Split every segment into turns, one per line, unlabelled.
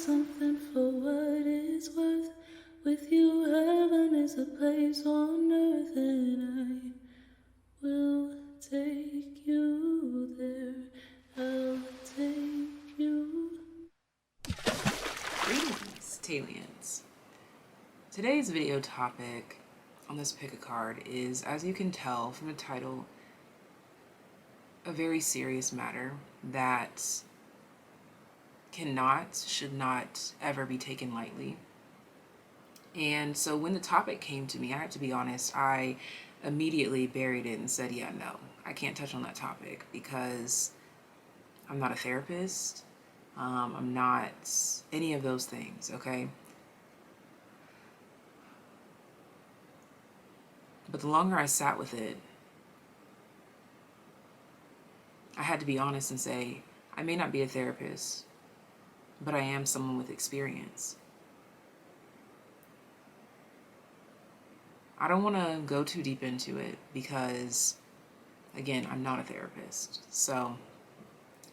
something for what it's worth. With you, heaven is a place on earth, and I will take you there. I'll take you.
Greetings, Talians. Today's video topic on this pick a card is, as you can tell from the title, a very serious matter that should not ever be taken lightly. And so when the topic came to me, I have to be honest, I immediately buried it and said, yeah, no, I can't touch on that topic because I'm not a therapist. I'm not any of those things, okay? But the longer I sat with it, I had to be honest and say, I may not be a therapist, but I am someone with experience. I don't want to go too deep into it because, again, I'm not a therapist. So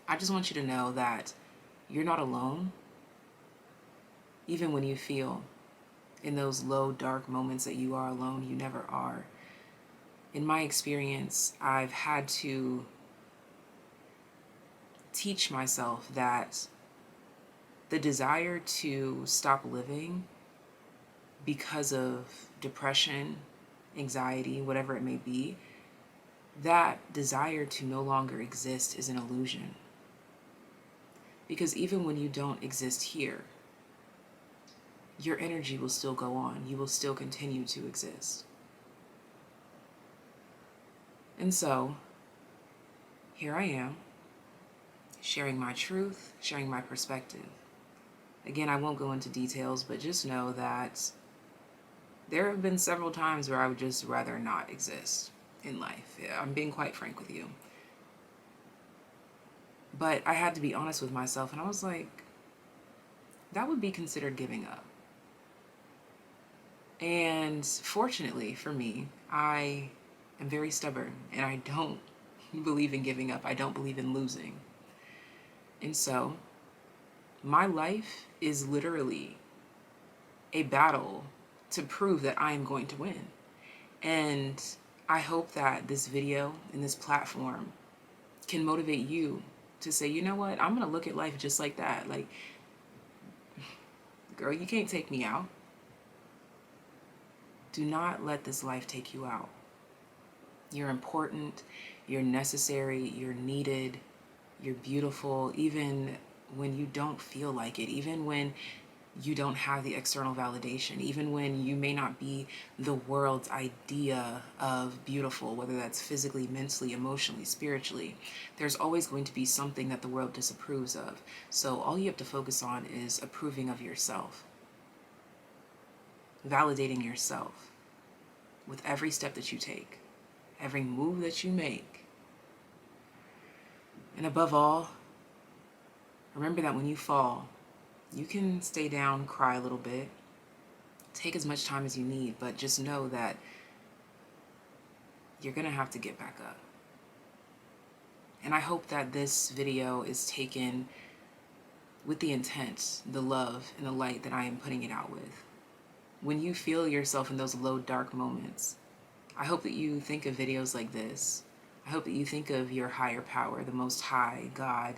I just want you to know that you're not alone, even when you feel in those low, dark moments that you are alone. You never are. In my experience, I've had to teach myself that the desire to stop living because of depression, anxiety, whatever it may be, that desire to no longer exist is an illusion. Because even when you don't exist here, your energy will still go on. You will still continue to exist. And so, here I am, sharing my truth, sharing my perspective. Again, I won't go into details, but just know that there have been several times where I would just rather not exist in life. I'm being quite frank with you. But I had to be honest with myself, and I was like, that would be considered giving up. And fortunately for me, I am very stubborn, and I don't believe in giving up. I don't believe in losing. And so, my life is literally a battle to prove that I am going to win. And I hope that this video and this platform can motivate you to say, you know what, I'm going to look at life just like that. Like, girl, you can't take me out. Do not let this life take you out. You're important, you're necessary, you're needed, you're beautiful, even when you don't feel like it, even when you don't have the external validation, even when you may not be the world's idea of beautiful, whether that's physically, mentally, emotionally, spiritually. There's always going to be something that the world disapproves of. So all you have to focus on is approving of yourself, validating yourself with every step that you take, every move that you make. And above all, remember that when you fall, you can stay down, cry a little bit, take as much time as you need, but just know that you're gonna have to get back up. And I hope that this video is taken with the intent, the love, and the light that I am putting it out with. When you feel yourself in those low, dark moments, I hope that you think of videos like this. I hope that you think of your higher power, the Most High, God,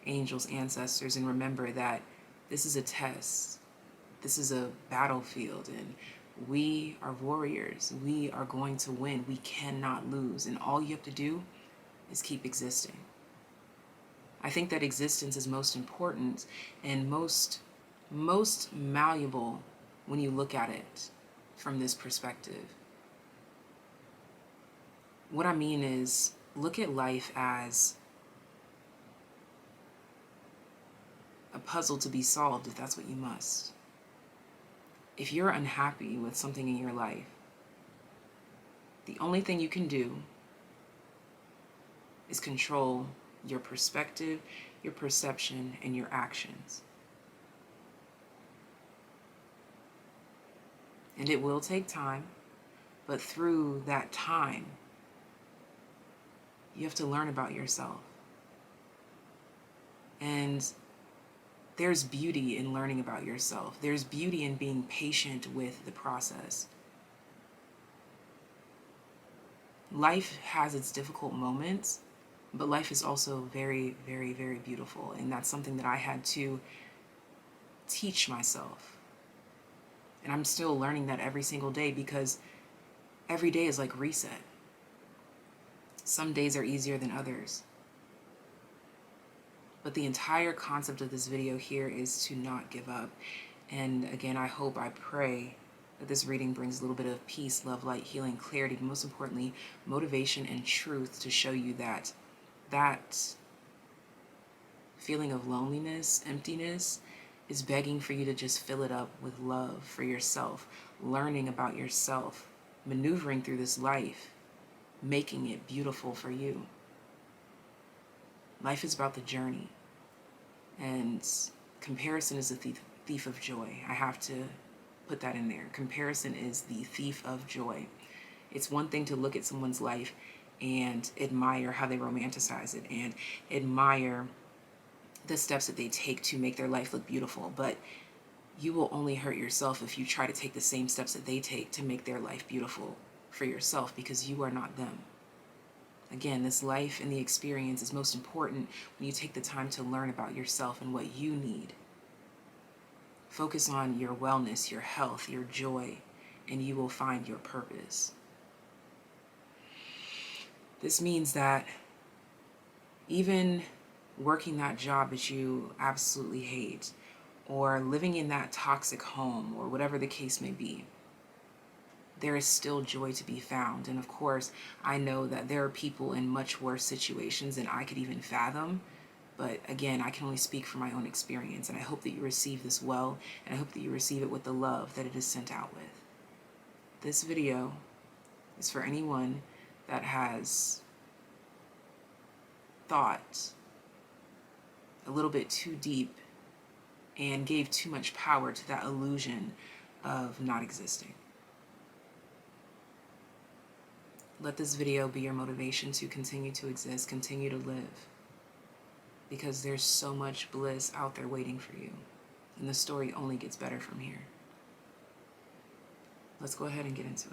angels, ancestors, and remember that this is a test. This is a battlefield, and we are warriors. We are going to win. We cannot lose, and all you have to do is keep existing. I think that existence is most important and most malleable when you look at it from this perspective. What I mean is, look at life as a puzzle to be solved if that's what you must. If you're unhappy with something in your life, the only thing you can do is control your perspective, your perception, and your actions. And it will take time, but through that time, you have to learn about yourself. And There's beauty in learning about yourself. There's beauty in being patient with the process. Life has its difficult moments, but life is also very, very, very beautiful. And that's something that I had to teach myself. And I'm still learning that every single day, because every day is like reset. Some days are easier than others. But the entire concept of this video here is to not give up. And again, I pray that this reading brings a little bit of peace, love, light, healing, clarity, but most importantly, motivation and truth to show you that that feeling of loneliness, emptiness, is begging for you to just fill it up with love for yourself, learning about yourself, maneuvering through this life, making it beautiful for you. Life is about the journey, and comparison is a thief of joy. I have to put that in there. Comparison is the thief of joy. It's one thing to look at someone's life and admire how they romanticize it and admire the steps that they take to make their life look beautiful, but you will only hurt yourself if you try to take the same steps that they take to make their life beautiful for yourself, because you are not them. Again, this life and the experience is most important when you take the time to learn about yourself and what you need. Focus on your wellness, your health, your joy, and you will find your purpose. This means that even working that job that you absolutely hate, or living in that toxic home, or whatever the case may be, there is still joy to be found. And of course, I know that there are people in much worse situations than I could even fathom. But again, I can only speak from my own experience. And I hope that you receive this well, and I hope that you receive it with the love that it is sent out with. This video is for anyone that has thought a little bit too deep and gave too much power to that illusion of not existing. Let this video be your motivation to continue to exist, continue to live, because there's so much bliss out there waiting for you, and the story only gets better from here. Let's go ahead and get into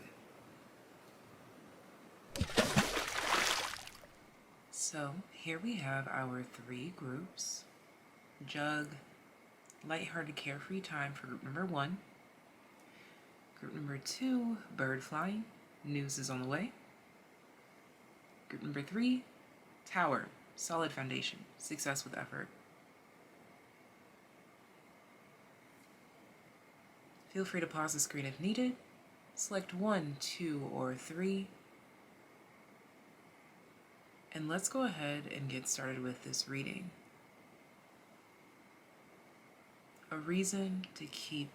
it. So here we have our 3 groups. Jug, lighthearted, carefree time for group number 1. Group number 2, bird flying, news is on the way. Group number 3, tower, solid foundation, success with effort. Feel free to pause the screen if needed. Select 1, 2, or 3. And let's go ahead and get started with this reading. A reason to keep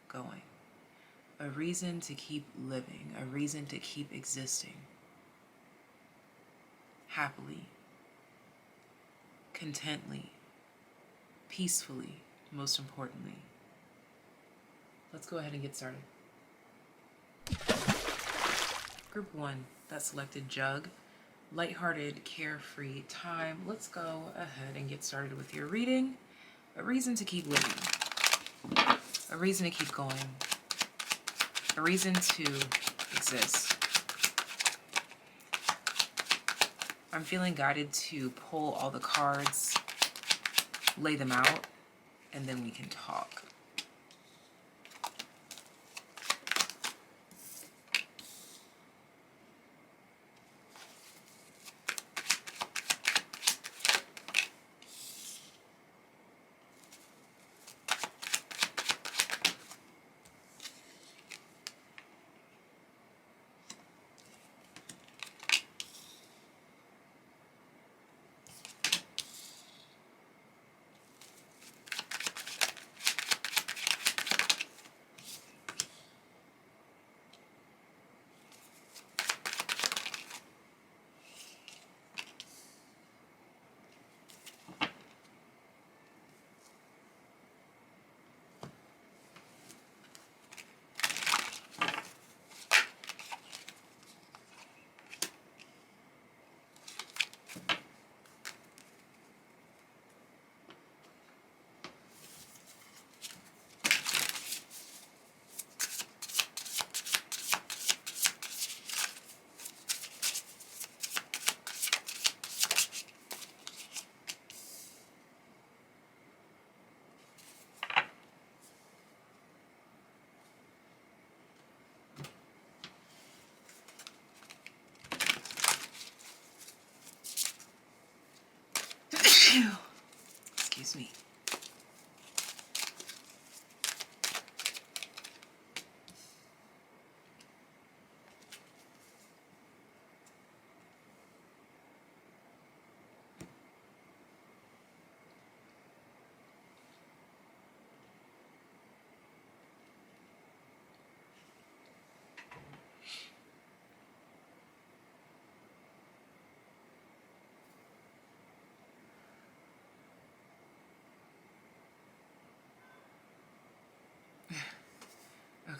going. A reason to keep living. A reason to keep existing. Happily. Contently. Peacefully, most importantly. Let's go ahead and get started. Group 1, that selected jug. Lighthearted, carefree time. Let's go ahead and get started with your reading. A reason to keep living. A reason to keep going. A reason to exist. I'm feeling guided to pull all the cards, lay them out, and then we can talk.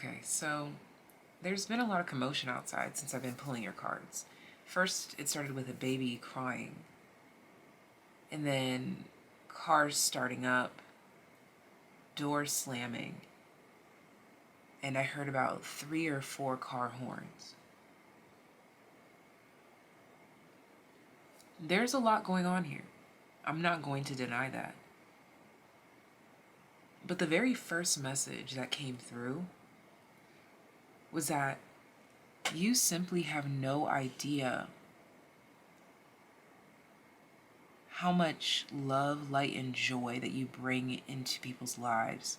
Okay, so there's been a lot of commotion outside since I've been pulling your cards. First, it started with a baby crying, and then cars starting up, doors slamming, and I heard about 3 or 4 car horns. There's a lot going on here. I'm not going to deny that. But the very first message that came through was that you simply have no idea how much love, light, and joy that you bring into people's lives.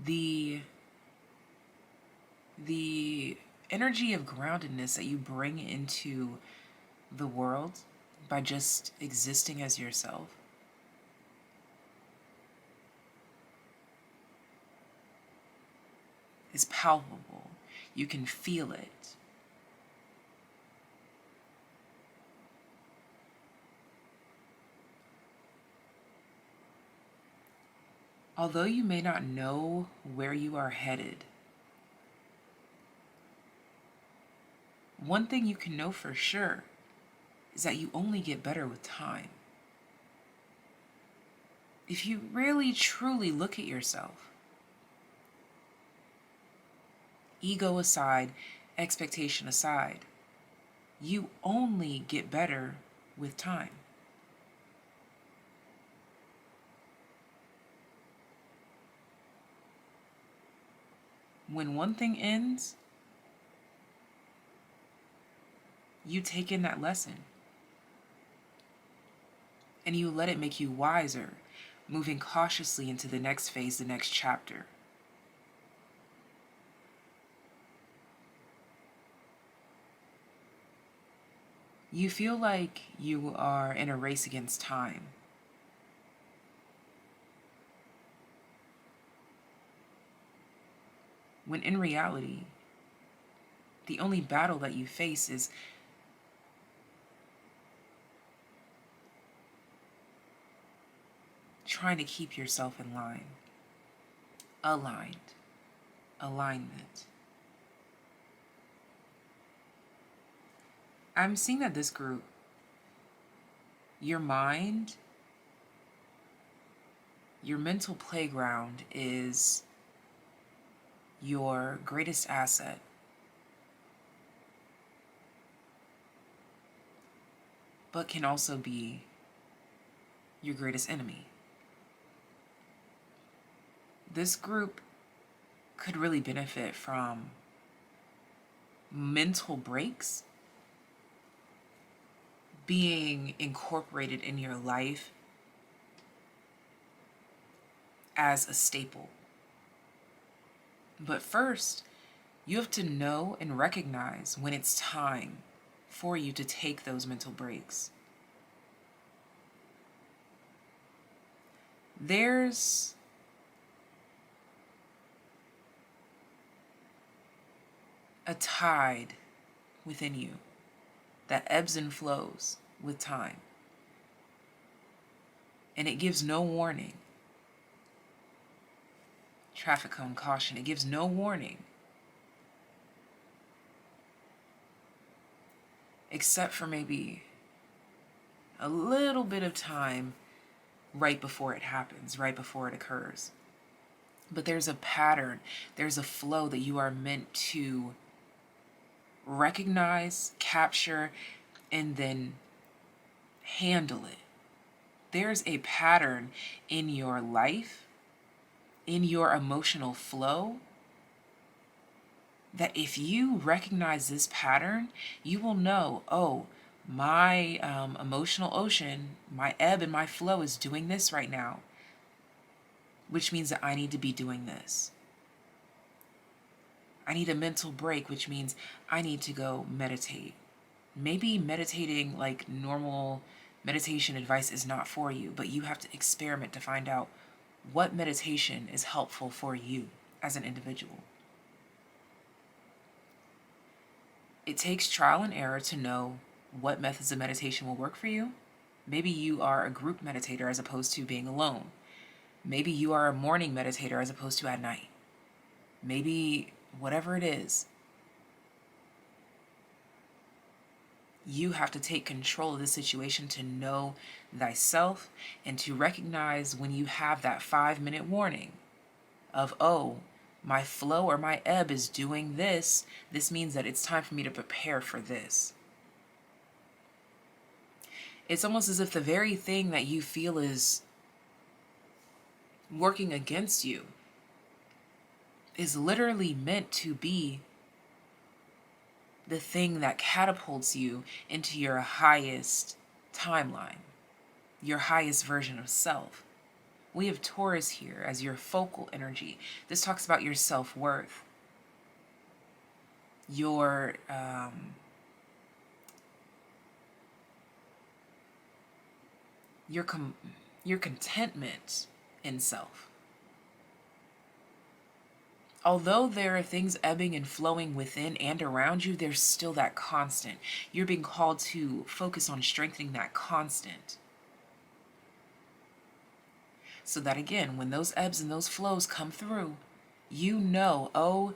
The energy of groundedness that you bring into the world by just existing as yourself is palpable. You can feel it. Although you may not know where you are headed, one thing you can know for sure is that you only get better with time. If you really truly look at yourself, ego aside, expectation aside, you only get better with time. When one thing ends, you take in that lesson and you let it make you wiser, moving cautiously into the next phase, the next chapter. You feel like you are in a race against time. When in reality, the only battle that you face is trying to keep yourself in line, aligned, alignment. I'm seeing that this group, your mind, your mental playground is your greatest asset. But can also be your greatest enemy. This group could really benefit from mental breaks being incorporated in your life as a staple. But first, you have to know and recognize when it's time for you to take those mental breaks. There's a tide within you that ebbs and flows with time. And it gives no warning. Traffic cone caution, it gives no warning. Except for maybe a little bit of time right before it happens, right before it occurs. But there's a pattern, there's a flow that you are meant to recognize, capture, and then handle it. There's a pattern in your life, in your emotional flow, that if you recognize this pattern, you will know, oh, my emotional ocean, my ebb and my flow is doing this right now, which means that I need to be doing this. I need a mental break, which means I need to go meditate. Maybe meditating like normal meditation advice is not for you, but you have to experiment to find out what meditation is helpful for you as an individual. It takes trial and error to know what methods of meditation will work for you, Maybe you are a group meditator as opposed to being alone. Maybe you are a morning meditator as opposed to at night. Maybe whatever it is, you have to take control of the situation to know thyself and to recognize when you have that 5-minute warning of, oh, my flow or my ebb is doing this. This means that it's time for me to prepare for this. It's almost as if the very thing that you feel is working against you is literally meant to be the thing that catapults you into your highest timeline, your highest version of self. We have Taurus here as your focal energy. This talks about your self-worth, your your contentment in self. Although there are things ebbing and flowing within and around you, there's still that constant. You're being called to focus on strengthening that constant. So that again, when those ebbs and those flows come through, you know, oh,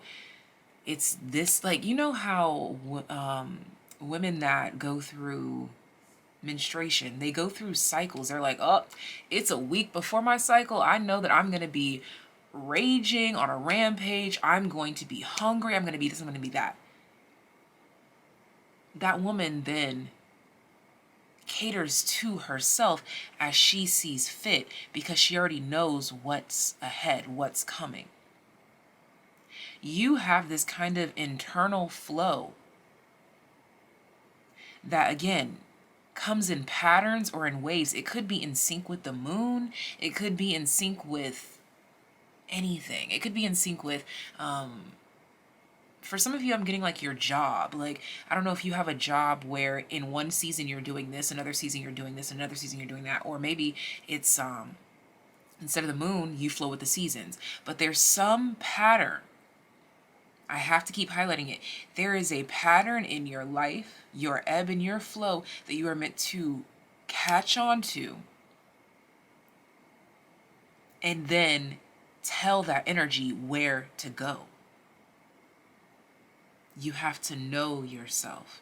it's this, like, you know how women that go through menstruation, they go through cycles. They're like, oh, it's a week before my cycle. I know that I'm going to be raging on a rampage. I'm going to be hungry. I'm going to be this, I'm going to be that. That woman then caters to herself as she sees fit because she already knows what's ahead, what's coming. You have this kind of internal flow that, again, comes in patterns or in waves. It could be in sync with the moon. It could be in sync with anything. It could be in sync with, for some of you, I'm getting like your job. Like, I don't know if you have a job where in one season you're doing this, another season you're doing this, another season you're doing that. Or maybe it's, instead of the moon, you flow with the seasons. But there's some pattern. I have to keep highlighting it. There is a pattern in your life, your ebb and your flow, that you are meant to catch on to and then tell that energy where to go. You have to know yourself.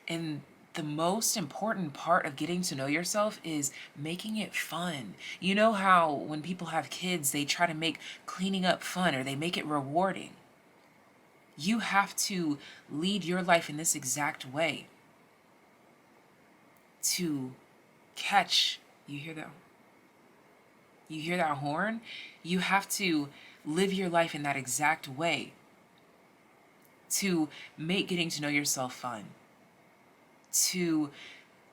And the most important part of getting to know yourself is making it fun. You know how when people have kids, they try to make cleaning up fun or they make it rewarding. You have to lead your life in this exact way to catch, you hear that? You hear that horn? You have to live your life in that exact way to make getting to know yourself fun, to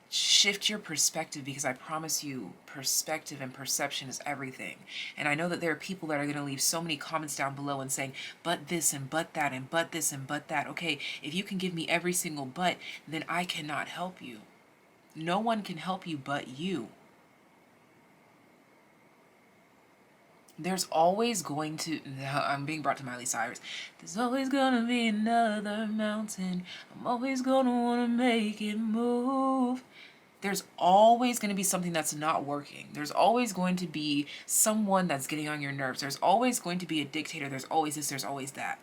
shift your perspective, because I promise you, perspective and perception is everything. And I know that there are people that are going to leave so many comments down below and saying, but this and but that and but this and but that. Okay, if you can give me every single but, then I cannot help you. No one can help you but you. There's always going to, I'm being brought to Miley Cyrus. There's always gonna be another mountain. I'm always gonna wanna make it move. There's always going to be something that's not working. There's always going to be someone that's getting on your nerves. There's always going to be a dictator. There's always this, there's always that.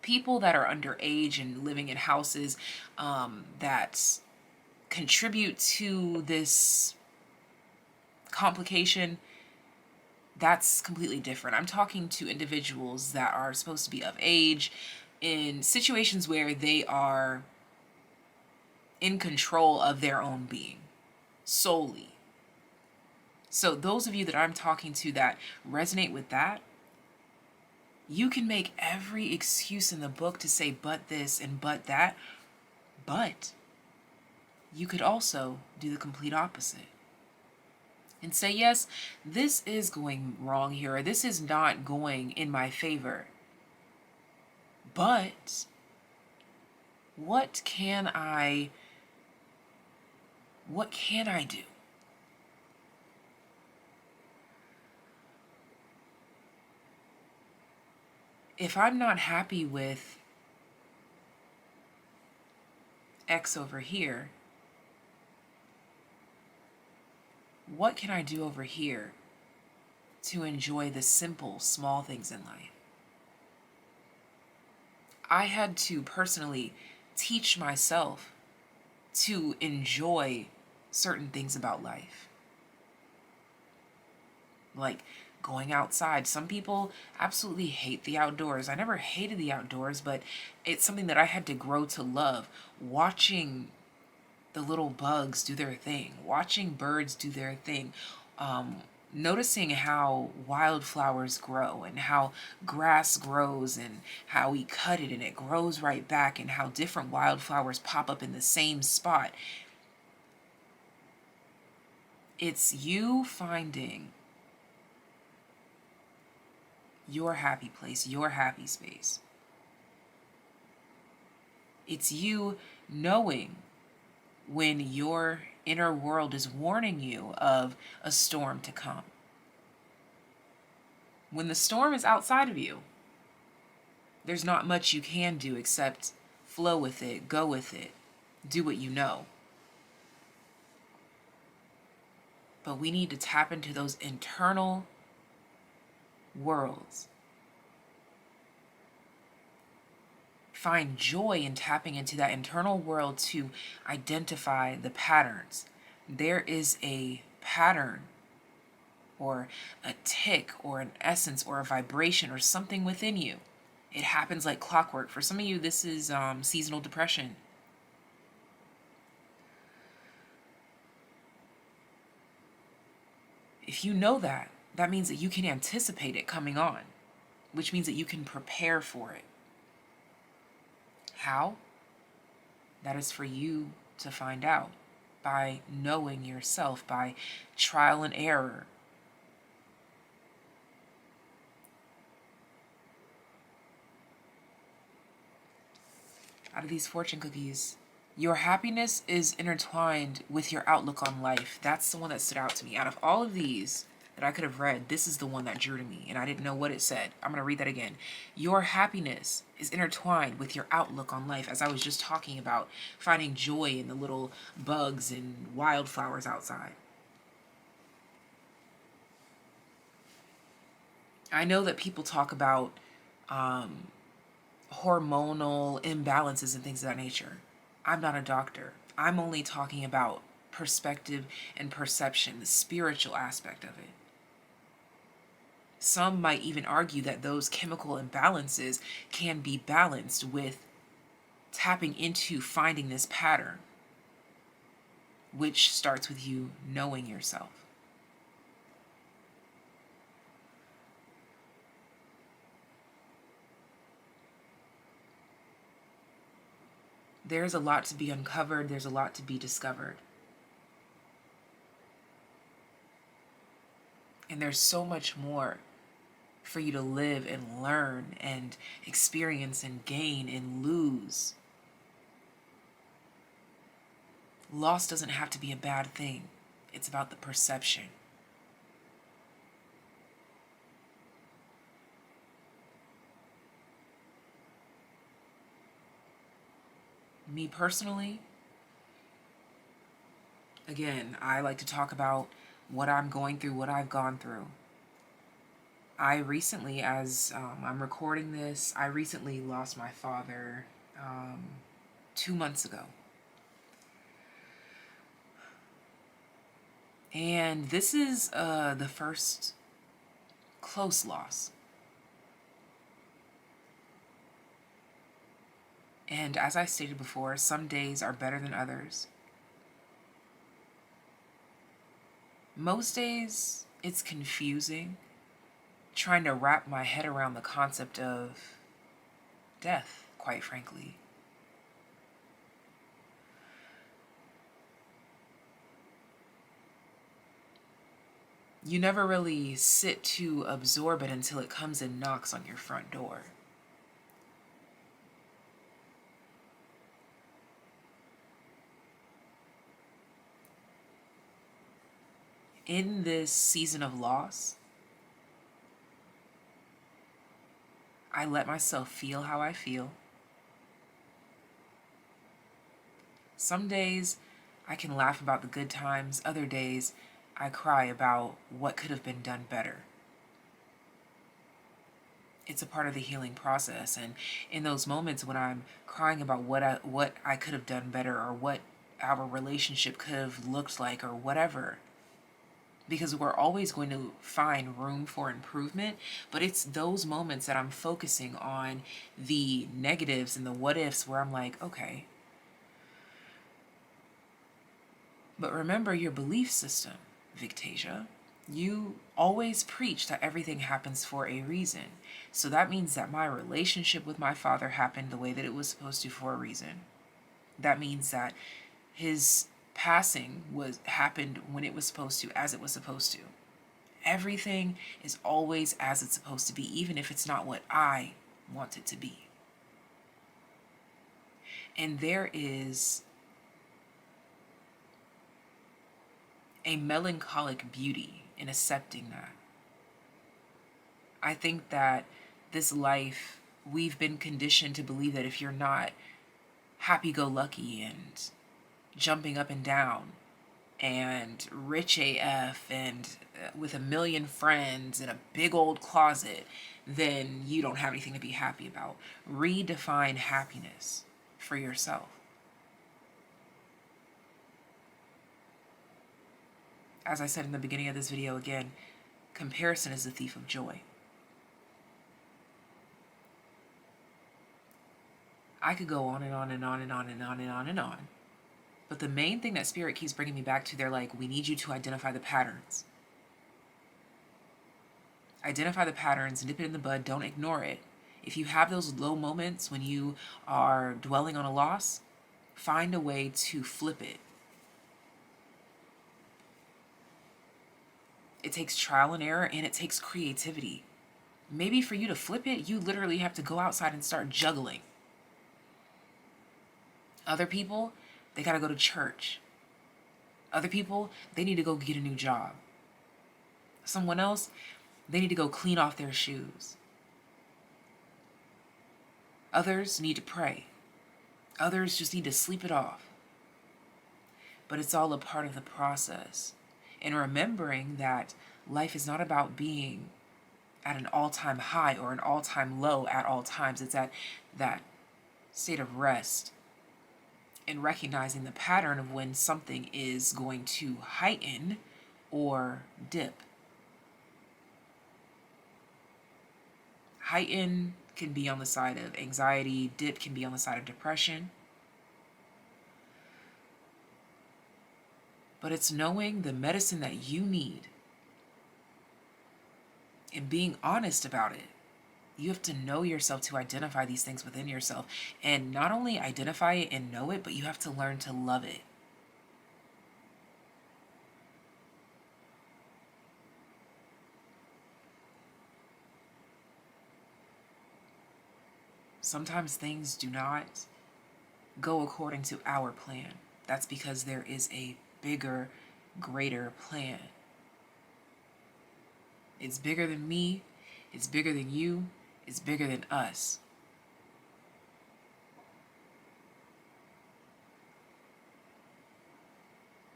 People that are underage and living in houses that contribute to this complication, that's completely different. I'm talking to individuals that are supposed to be of age in situations where they are in control of their own being solely. So those of you that I'm talking to that resonate with that, you can make every excuse in the book to say but this and but that, but you could also do the complete opposite and say, yes, this is going wrong here, or this is not going in my favor, but what can I do? If I'm not happy with X over here, what can I do over here to enjoy the simple, small things in life? I had to personally teach myself to enjoy certain things about life. Like going outside. Some people absolutely hate the outdoors. I never hated the outdoors, but it's something that I had to grow to love. Watching the little bugs do their thing, watching birds do their thing, noticing how wildflowers grow and how grass grows and how we cut it and it grows right back and how different wildflowers pop up in the same spot. It's you finding your happy place, your happy space. It's you knowing when your inner world is warning you of a storm to come. When the storm is outside of you, there's not much you can do except flow with it, go with it, do what you know. But we need to tap into those internal worlds. Find joy in tapping into that internal world to identify the patterns. There is a pattern or a tick or an essence or a vibration or something within you. It happens like clockwork. For some of you, this is seasonal depression. If you know that, that means that you can anticipate it coming on, which means that you can prepare for it. How? That is for you to find out by knowing yourself, by trial and error. Out of these fortune cookies, your happiness is intertwined with your outlook on life. That's the one that stood out to me. Out of all of these that I could have read, this is the one that drew to me, and I didn't know what it said. I'm going to read that again. Your happiness is intertwined with your outlook on life, as I was just talking about, finding joy in the little bugs and wildflowers outside. I know that people talk about hormonal imbalances and things of that nature. I'm not a doctor. I'm only talking about perspective and perception, the spiritual aspect of it. Some might even argue that those chemical imbalances can be balanced with tapping into finding this pattern, which starts with you knowing yourself. There's a lot to be uncovered. There's a lot to be discovered. And there's so much more for you to live and learn and experience and gain and lose. Loss doesn't have to be a bad thing. It's about the perception. Me personally, again, I like to talk about what I'm going through, what I've gone through. I recently, as I'm recording this, I recently lost my father 2 months ago. And this is the first close loss. And as I stated before, some days are better than others. Most days, it's confusing trying to wrap my head around the concept of death, quite frankly. You never really sit to absorb it until it comes and knocks on your front door. In this season of loss, I let myself feel how I feel. Some days I can laugh about the good times. Other days I cry about what could have been done better. It's a part of the healing process. And in those moments when I'm crying about what I could have done better, or what our relationship could have looked like, or whatever, because we're always going to find room for improvement, but it's those moments that I'm focusing on the negatives and the what ifs, where I'm like, okay, but remember your belief system, Victasia. You always preach that everything happens for a reason. So that means that my relationship with my father happened the way that it was supposed to for a reason. That means that his passing happened when it was supposed to, as it was supposed to. Everything is always as it's supposed to be, even if it's not what I want it to be. And there is a melancholic beauty in accepting that. I think that this life, we've been conditioned to believe that if you're not happy-go-lucky and jumping up and down and rich AF and with a million friends and a big old closet, then you don't have anything to be happy about. Redefine happiness for yourself. As I said in the beginning of this video, again, comparison is the thief of joy. I could go on and on and on and on and on and on and on. But the main thing that Spirit keeps bringing me back to, they're like, we need you to identify the patterns. Identify the patterns, nip it in the bud, don't ignore it. If you have those low moments when you are dwelling on a loss, find a way to flip it. It takes trial and error, and it takes creativity. Maybe for you to flip it, you literally have to go outside and start juggling. Other people, they gotta go to church. Other people, they need to go get a new job. Someone else, they need to go clean off their shoes. Others need to pray. Others just need to sleep it off. But it's all a part of the process. And remembering that life is not about being at an all-time high or an all-time low at all times. It's at that state of rest, and recognizing the pattern of when something is going to heighten or dip. Heighten can be on the side of anxiety, dip can be on the side of depression. But it's knowing the medicine that you need and being honest about it. You have to know yourself to identify these things within yourself. And not only identify it and know it, but you have to learn to love it. Sometimes things do not go according to our plan. That's because there is a bigger, greater plan. It's bigger than me. It's bigger than you. It's bigger than us.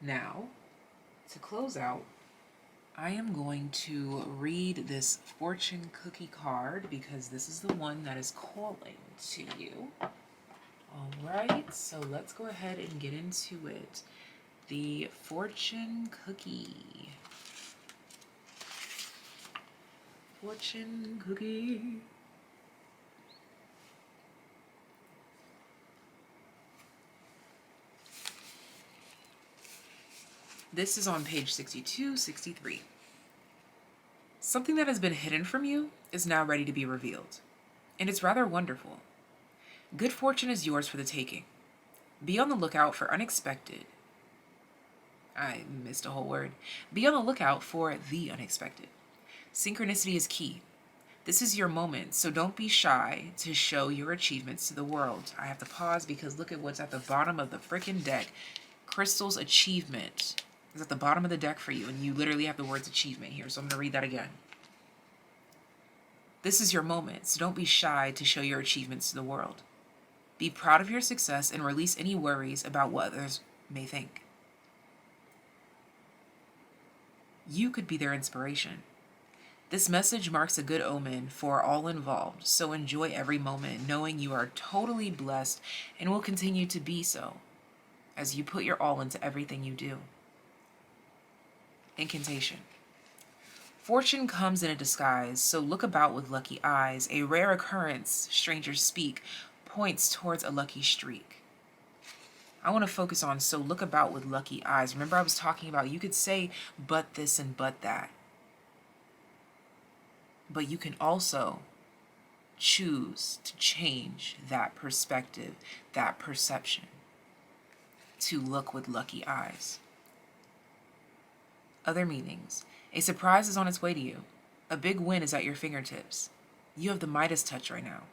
Now, to close out, I am going to read this fortune cookie card because this is the one that is calling to you. All right, so let's go ahead and get into it. The fortune cookie. Fortune cookie. This is on page 62, 63. Something that has been hidden from you is now ready to be revealed, and it's rather wonderful. Good fortune is yours for the taking. Be on the lookout for unexpected. I missed a whole word. Be on the lookout for the unexpected. Synchronicity is key. This is your moment, so don't be shy to show your achievements to the world. I have to pause because look at what's at the bottom of the freaking deck. Crystal's achievement is at the bottom of the deck for you, and you literally have the words achievement here, so I'm going to read that again. This is your moment, so don't be shy to show your achievements to the world. Be proud of your success and release any worries about what others may think. You could be their inspiration. This message marks a good omen for all involved, so enjoy every moment knowing you are totally blessed and will continue to be so as you put your all into everything you do. Incantation. Fortune comes in a disguise, so look about with lucky eyes. A rare occurrence, strangers speak, points towards a lucky streak. I want to focus on so look about with lucky eyes. Remember I was talking about you could say but this and but that. But you can also choose to change that perspective, that perception, to look with lucky eyes. Other meanings. A surprise is on its way to you. A big win is at your fingertips. You have the Midas touch right now.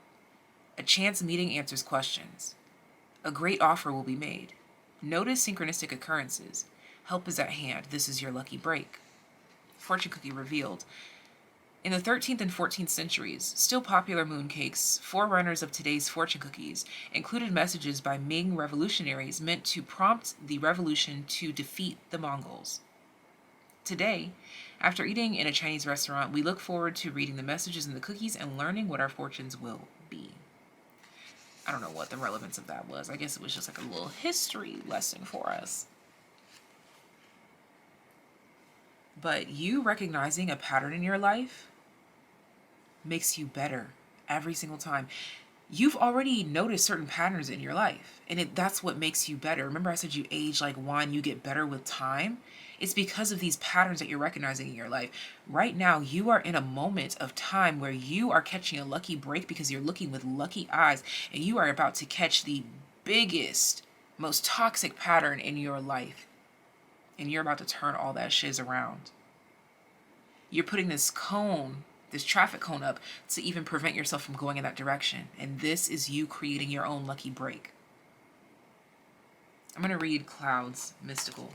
A chance meeting answers questions. A great offer will be made. Notice synchronistic occurrences. Help is at hand. This is your lucky break. Fortune cookie revealed. In the 13th and 14th centuries, still popular mooncakes, forerunners of today's fortune cookies, included messages by Ming revolutionaries meant to prompt the revolution to defeat the Mongols. Today, after eating in a Chinese restaurant, we look forward to reading the messages in the cookies and learning what our fortunes will be. I don't know what the relevance of that was. I guess it was just like a little history lesson for us. But you recognizing a pattern in your life makes you better every single time. You've already noticed certain patterns in your life, and that's what makes you better. Remember I said you age like wine, you get better with time? It's because of these patterns that you're recognizing in your life. Right now, you are in a moment of time where you are catching a lucky break because you're looking with lucky eyes, and you are about to catch the biggest, most toxic pattern in your life. And you're about to turn all that shiz around. You're putting this traffic cone up to even prevent yourself from going in that direction. And this is you creating your own lucky break. I'm going to read Cloud's Mystical.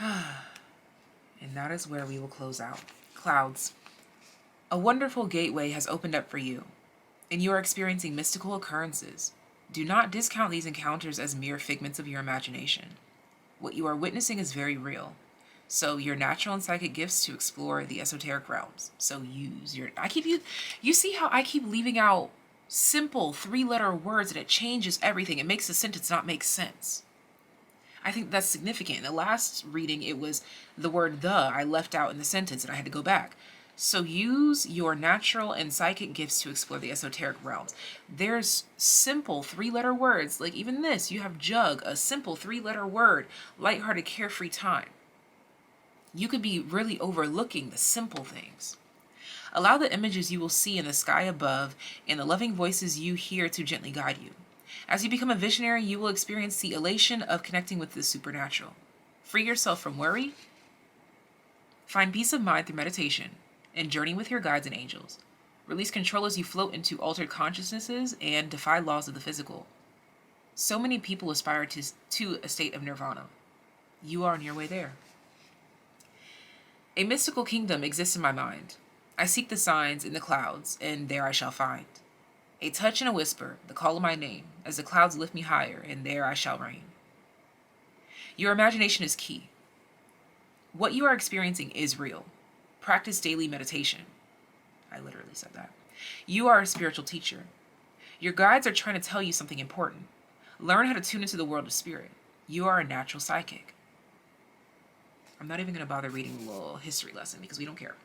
And that is where we will close out. Clouds. A wonderful gateway has opened up for you, and you are experiencing mystical occurrences. Do not discount these encounters as mere figments of your imagination. What you are witnessing is very real. So your natural and psychic gifts to explore the esoteric realms. So use your... You see how I keep leaving out simple 3-letter words and it changes everything. It makes the sentence not make sense. I think that's significant. In the last reading, it was the word the I left out in the sentence and I had to go back. So use your natural and psychic gifts to explore the esoteric realms. There's simple 3-letter words. Like even this, you have jug, a simple 3-letter word, lighthearted, carefree time. You could be really overlooking the simple things. Allow the images you will see in the sky above and the loving voices you hear to gently guide you. As you become a visionary, you will experience the elation of connecting with the supernatural. Free yourself from worry. Find peace of mind through meditation and journey with your guides and angels. Release control as you float into altered consciousnesses and defy laws of the physical. So many people aspire to a state of nirvana. You are on your way there. A mystical kingdom exists in my mind. I seek the signs in the clouds, and there I shall find. A touch and a whisper, the call of my name, as the clouds lift me higher, and there I shall reign. Your imagination is key. What you are experiencing is real. Practice daily meditation. I literally said that. You are a spiritual teacher. Your guides are trying to tell you something important. Learn how to tune into the world of spirit. You are a natural psychic. I'm not even going to bother reading a little history lesson because we don't care.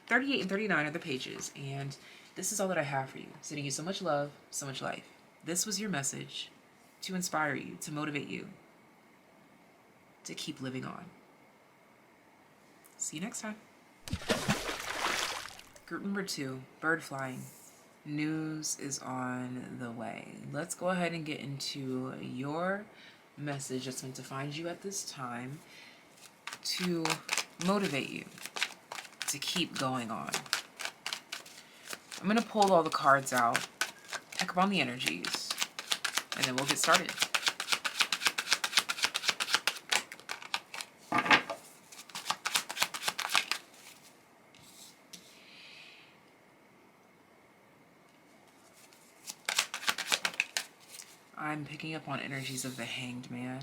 38 and 39 are the pages, and this is all that I have for you. Sending you so much love, so much life. This was your message to inspire you, to motivate you, to keep living on. See you next time. Group number 2, bird flying. News is on the way. Let's go ahead and get into your message that's meant to find you at this time to motivate you to keep going on. I'm going to pull all the cards out, check up on the energies, and then we'll get started. I'm picking up on energies of the Hanged Man.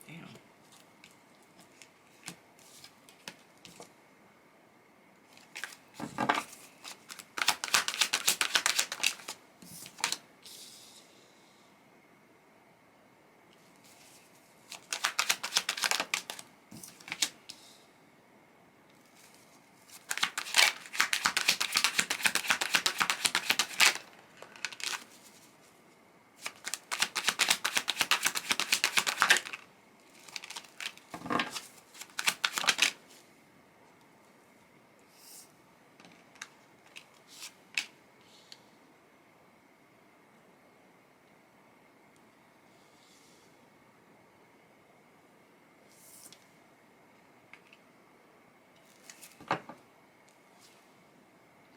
Damn.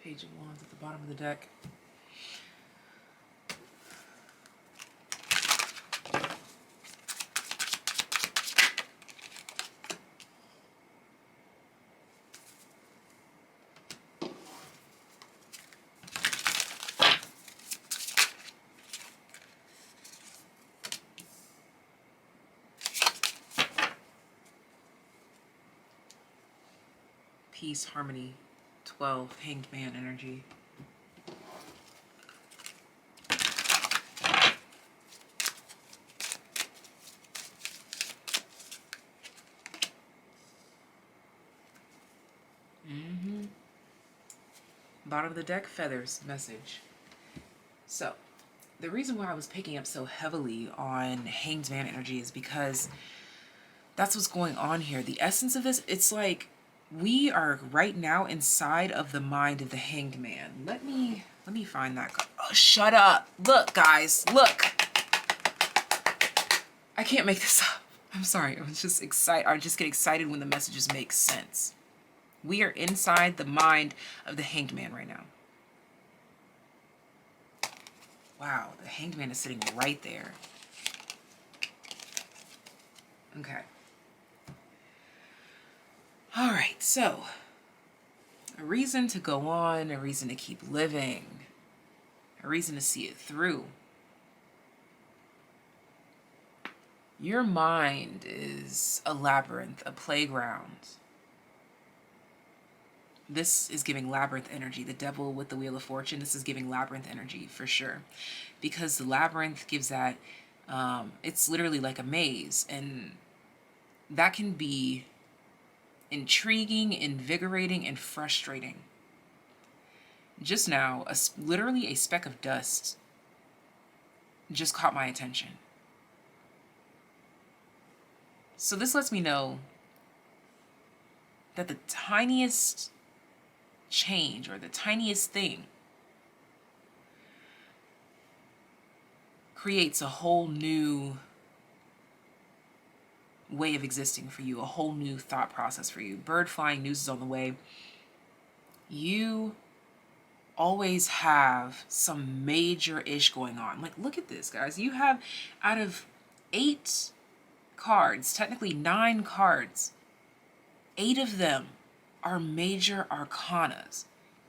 Page of Wands at the bottom of the deck. Peace, harmony, 12, Hanged Man energy. Bottom of the deck, feathers, message. So, the reason why I was picking up so heavily on Hanged Man energy is because that's what's going on here. The essence of this, it's like we are right now inside of the mind of the Hanged Man. Let me find that card. Oh, shut up. Look, guys, look. I can't make this up. I'm sorry. I was just excited. I just get excited when the messages make sense. We are inside the mind of the Hanged Man right now. Wow, the Hanged Man is sitting right there. Okay. All right, so a reason to go on, a reason to keep living, a reason to see it through. Your mind is a labyrinth, a playground. This is giving labyrinth energy. The devil with the Wheel of Fortune, this is giving labyrinth energy for sure. Because the labyrinth gives that, it's literally like a maze. And that can be intriguing, invigorating, and frustrating. Just now, literally a speck of dust just caught my attention. So this lets me know that the tiniest change or the tiniest thing creates a whole new way of existing for you, a whole new thought process for you. Bird flying, news is on the way. You always have some major ish going on. Like, look at this, guys. You have, out of 8 cards, technically 9 cards, 8 of them are major arcanas.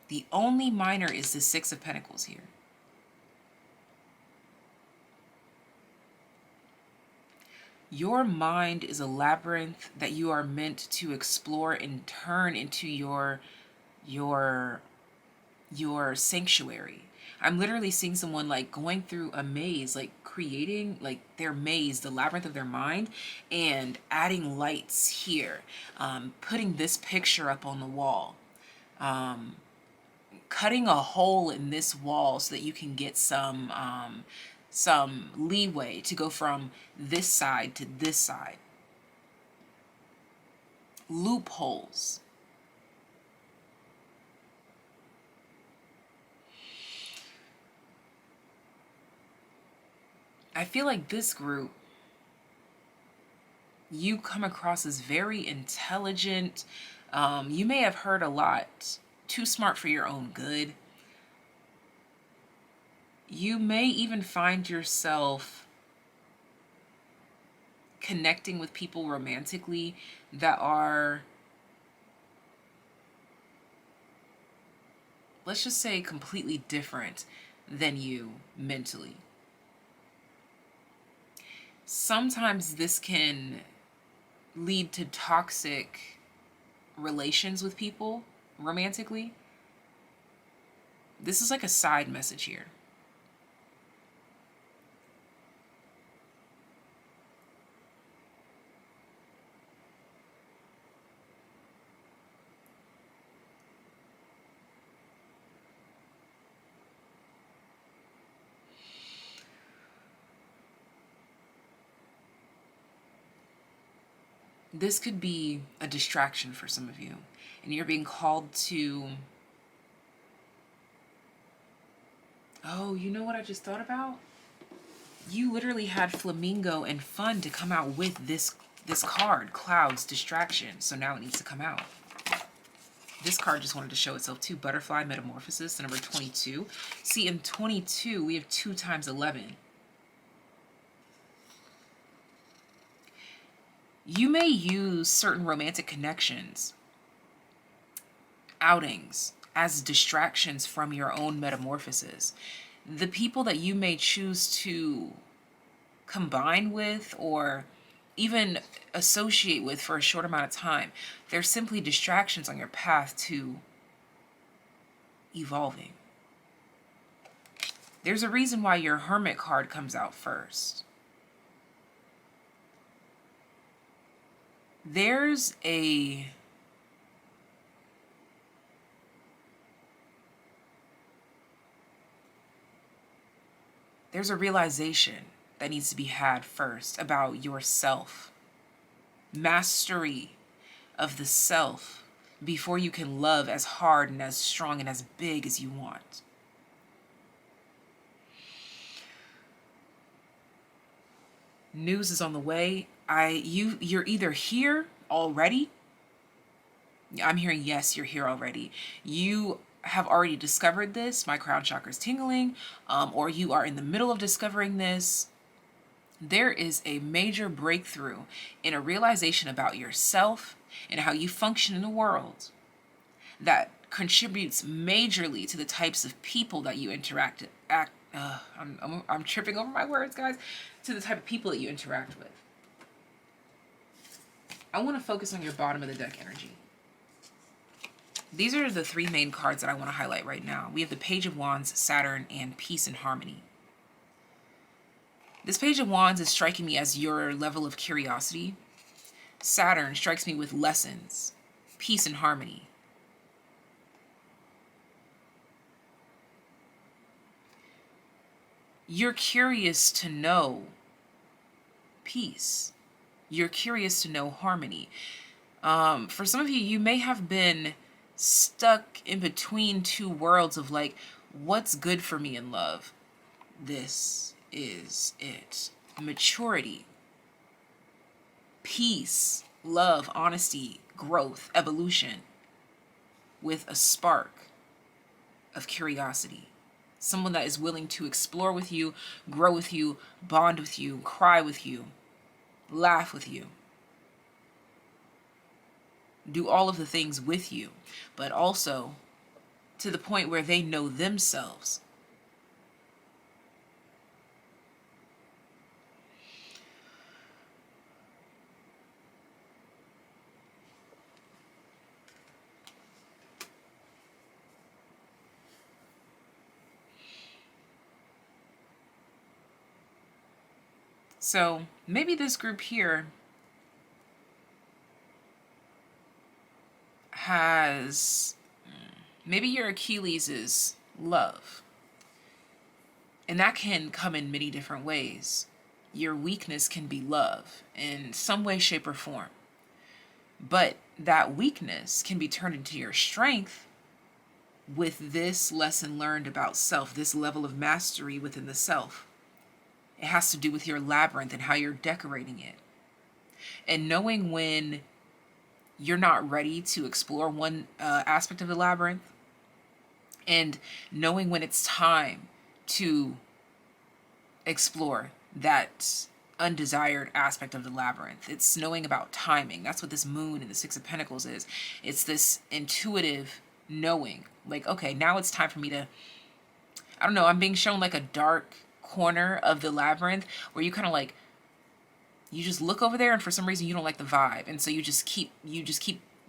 The only minor is the 6 of Pentacles here. Your mind is a labyrinth that you are meant to explore and turn into your sanctuary. I'm literally seeing someone like going through a maze, like creating like their maze, the labyrinth of their mind, and adding lights here, putting this picture up on the wall, cutting a hole in this wall so that you can get some leeway to go from this side to this side. Loopholes. I feel like this group, you come across as very intelligent. You may have heard a lot. Too smart for your own good. You may even find yourself connecting with people romantically that are, let's just say, completely different than you mentally. Sometimes this can lead to toxic relations with people romantically. This is like a side message here. This could be a distraction for some of you, and you're being called to, oh, you know what I just thought about? You literally had flamingo and fun to come out with this card, clouds, distraction. So now it needs to come out. This card just wanted to show itself too. Butterfly metamorphosis, the number 22. See, in 22, we have 2 times 11. You may use certain romantic connections, outings, as distractions from your own metamorphosis. The people that you may choose to combine with or even associate with for a short amount of time, they're simply distractions on your path to evolving. There's a reason why your Hermit card comes out first. There's a realization that needs to be had first about yourself. Mastery of the self before you can love as hard and as strong and as big as you want. News is on the way. You're either here already. I'm hearing yes, you're here already. You have already discovered this. My crown chakra is tingling, or you are in the middle of discovering this. There is a major breakthrough in a realization about yourself and how you function in the world that contributes majorly to the types of people that you I'm tripping over my words, guys. To the type of people that you interact with. I want to focus on your bottom of the deck energy. These are the 3 main cards that I want to highlight right now. We have the Page of Wands, Saturn, and Peace and Harmony. This Page of Wands is striking me as your level of curiosity. Saturn strikes me with lessons, peace and harmony. You're curious to know peace. You're curious to know harmony. For some of you, you may have been stuck in between 2 worlds of like, what's good for me in love? This is it. Maturity, peace, love, honesty, growth, evolution, with a spark of curiosity. Someone that is willing to explore with you, grow with you, bond with you, cry with you, laugh with you. Do all of the things with you, but also to the point where they know themselves. So maybe this group here has, maybe your Achilles is love. And that can come in many different ways. Your weakness can be love in some way, shape, or form. But that weakness can be turned into your strength with this lesson learned about self, this level of mastery within the self. It has to do with your labyrinth and how you're decorating it. And knowing when you're not ready to explore one aspect of the labyrinth, and knowing when it's time to explore that undesired aspect of the labyrinth. It's knowing about timing. That's what this moon and the Six of Pentacles is. It's this intuitive knowing. Like, okay, now it's time for me to, I don't know, I'm being shown like a dark corner of the labyrinth where you kind of like, you just look over there and for some reason you don't like the vibe. And so you just keep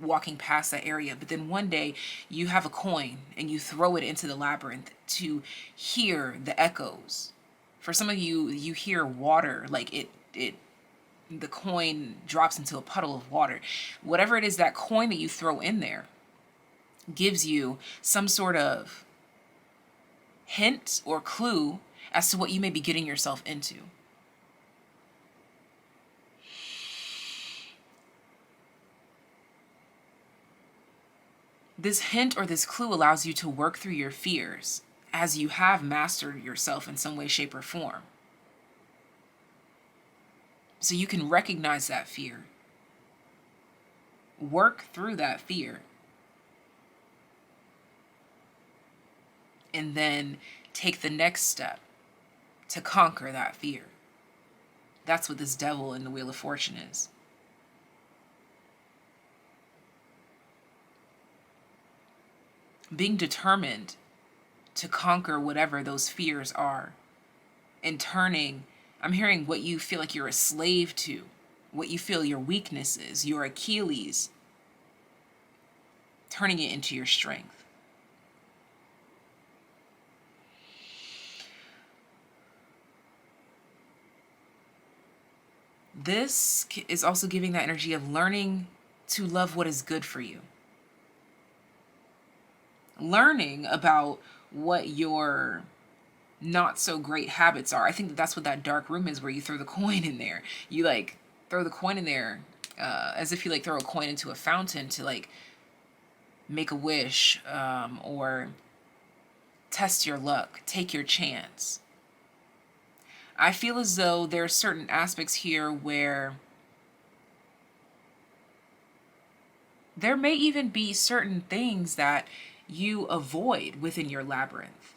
walking past that area. But then one day you have a coin and you throw it into the labyrinth to hear the echoes. For some of you, you hear water, like the coin drops into a puddle of water. Whatever it is, that coin that you throw in there gives you some sort of hint or clue as to what you may be getting yourself into. This hint or this clue allows you to work through your fears as you have mastered yourself in some way, shape, or form. So you can recognize that fear, work through that fear, and then take the next step to conquer that fear. That's what this devil in the Wheel of Fortune is. Being determined to conquer whatever those fears are, and turning, I'm hearing what you feel like you're a slave to, what you feel your weakness is, your Achilles, turning it into your strength. This is also giving that energy of learning to love what is good for you. Learning about what your not so great habits are. I think that's what that dark room is, where you throw the coin in there. You like throw the coin in there as if you like throw a coin into a fountain to like make a wish or test your luck, take your chance. I feel as though there are certain aspects here where there may even be certain things that you avoid within your labyrinth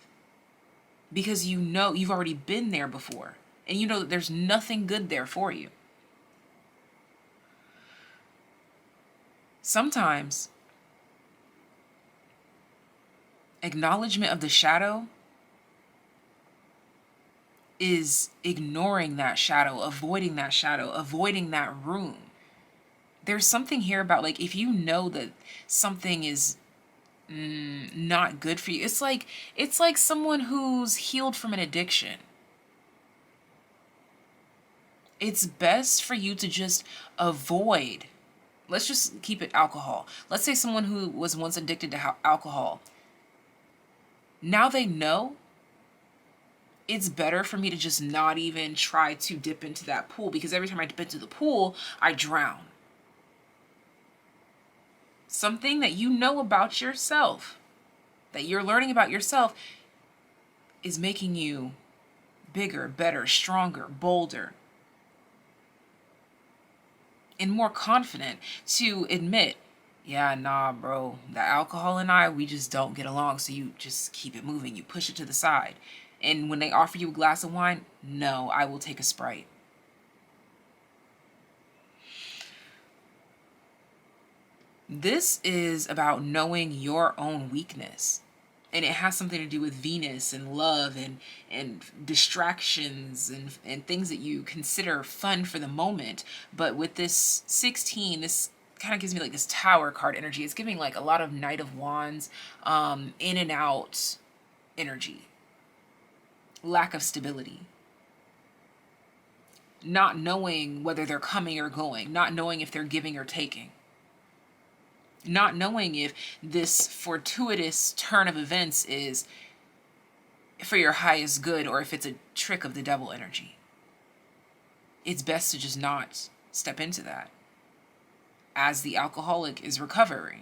because you know you've already been there before and you know that there's nothing good there for you. Sometimes acknowledgement of the shadow is ignoring that shadow, avoiding that room. There's something here about like if you know that something is not good for you, it's like someone who's healed from an addiction. It's best for you to just avoid. Let's just keep it alcohol. Let's say someone who was once addicted to alcohol. Now they know it's better for me to just not even try to dip into that pool, because every time I dip into the pool, I drown. Something that you know about yourself, that you're learning about yourself, is making you bigger, better, stronger, bolder, and more confident to admit, yeah, nah, bro, the alcohol and I, we just don't get along. So you just keep it moving. You push it to the side. And when they offer you a glass of wine, no, I will take a Sprite. This is about knowing your own weakness. And it has something to do with Venus and love and distractions and things that you consider fun for the moment. But with this 16, this kind of gives me like this Tower card energy. It's giving like a lot of Knight of Wands, in and out energy. Lack of stability. Not knowing whether they're coming or going. Not knowing if they're giving or taking. Not knowing if this fortuitous turn of events is for your highest good or if it's a trick of the devil energy. It's best to just not step into that. As the alcoholic is recovered,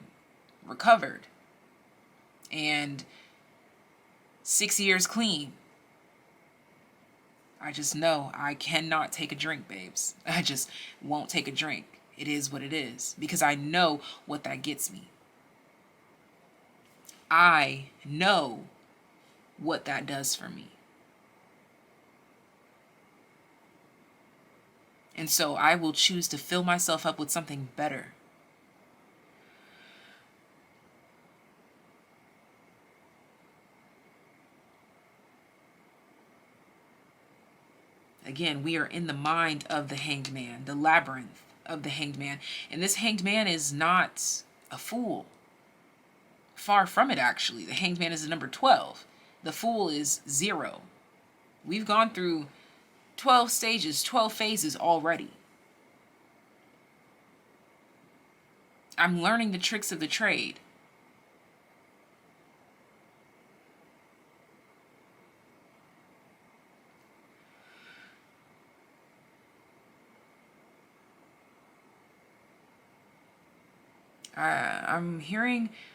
and 6 years clean, I just know I cannot take a drink, babes. I just won't take a drink. It is what it is, because I know what that gets me. I know what that does for me. And so I will choose to fill myself up with something better. Again, we are in the mind of the hanged man, the labyrinth of the hanged man. And this hanged man is not a fool. Far from it, actually. The hanged man is the number 12. The fool is 0. We've gone through 12 stages, 12 phases already. I'm learning the tricks of the trade.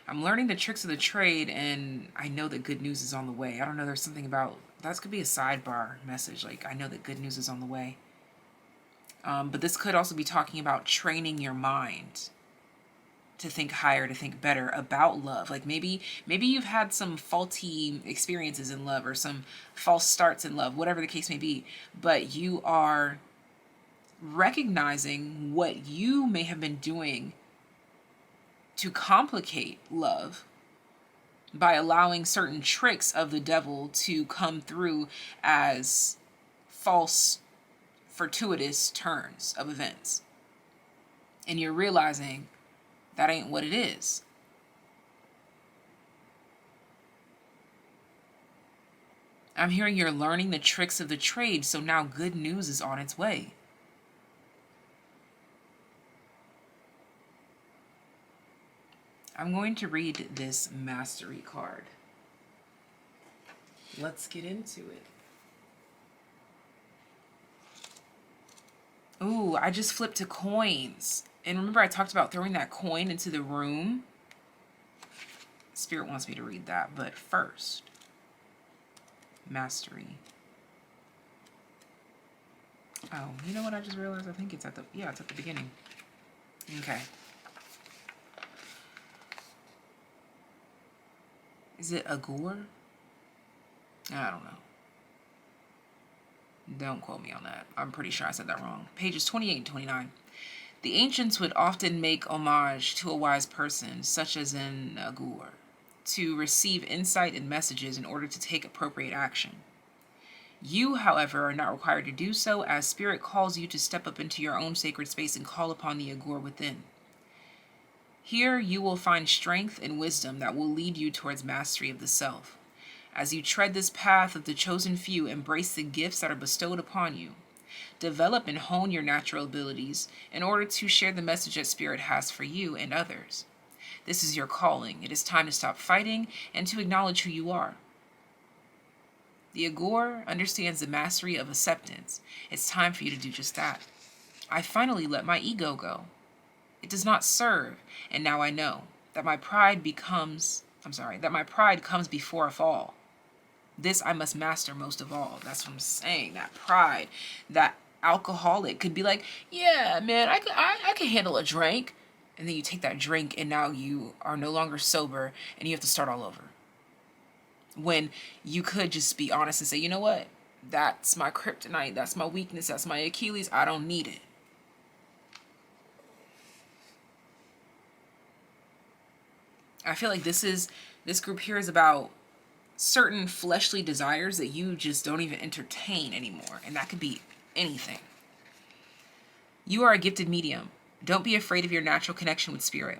I'm learning the tricks of the trade, and I know that good news is on the way. I don't know, there's something about, that could be a sidebar message, like, I know that good news is on the way. But this could also be talking about training your mind to think higher, to think better about love. Like maybe you've had some faulty experiences in love or some false starts in love, whatever the case may be, but you are recognizing what you may have been doing to complicate love by allowing certain tricks of the devil to come through as false, fortuitous turns of events. And you're realizing that ain't what it is. I'm hearing you're learning the tricks of the trade, so now good news is on its way. I'm going to read this mastery card. Let's get into it. Ooh, I just flipped to coins. And remember I talked about throwing that coin into the room? Spirit wants me to read that, but first, mastery. Oh, you know what I just realized? I think it's at the, yeah, it's at the beginning. Okay. Is it Agur? I don't know. Don't quote me on that. I'm pretty sure I said that wrong. Pages 28 and 29. The ancients would often make homage to a wise person, such as an Agur, to receive insight and messages in order to take appropriate action. You, however, are not required to do so, as Spirit calls you to step up into your own sacred space and call upon the Agur within. Here you will find strength and wisdom that will lead you towards mastery of the self. As you tread this path of the chosen few, embrace the gifts that are bestowed upon you. Develop and hone your natural abilities in order to share the message that Spirit has for you and others. This is your calling. It is time to stop fighting and to acknowledge who you are. The Agur understands the mastery of acceptance. It's time for you to do just that. I finally let my ego go. It does not serve, and now I know that my pride comes before a fall. This I must master most of all. That's what I'm saying. That pride, that alcoholic could be like, yeah, man, I can handle a drink. And then you take that drink and now you are no longer sober and you have to start all over. When you could just be honest and say, you know what? That's my kryptonite. That's my weakness. That's my Achilles. I don't need it. I feel like this group here is about certain fleshly desires that you just don't even entertain anymore. And that could be anything. You are a gifted medium. Don't be afraid of your natural connection with Spirit.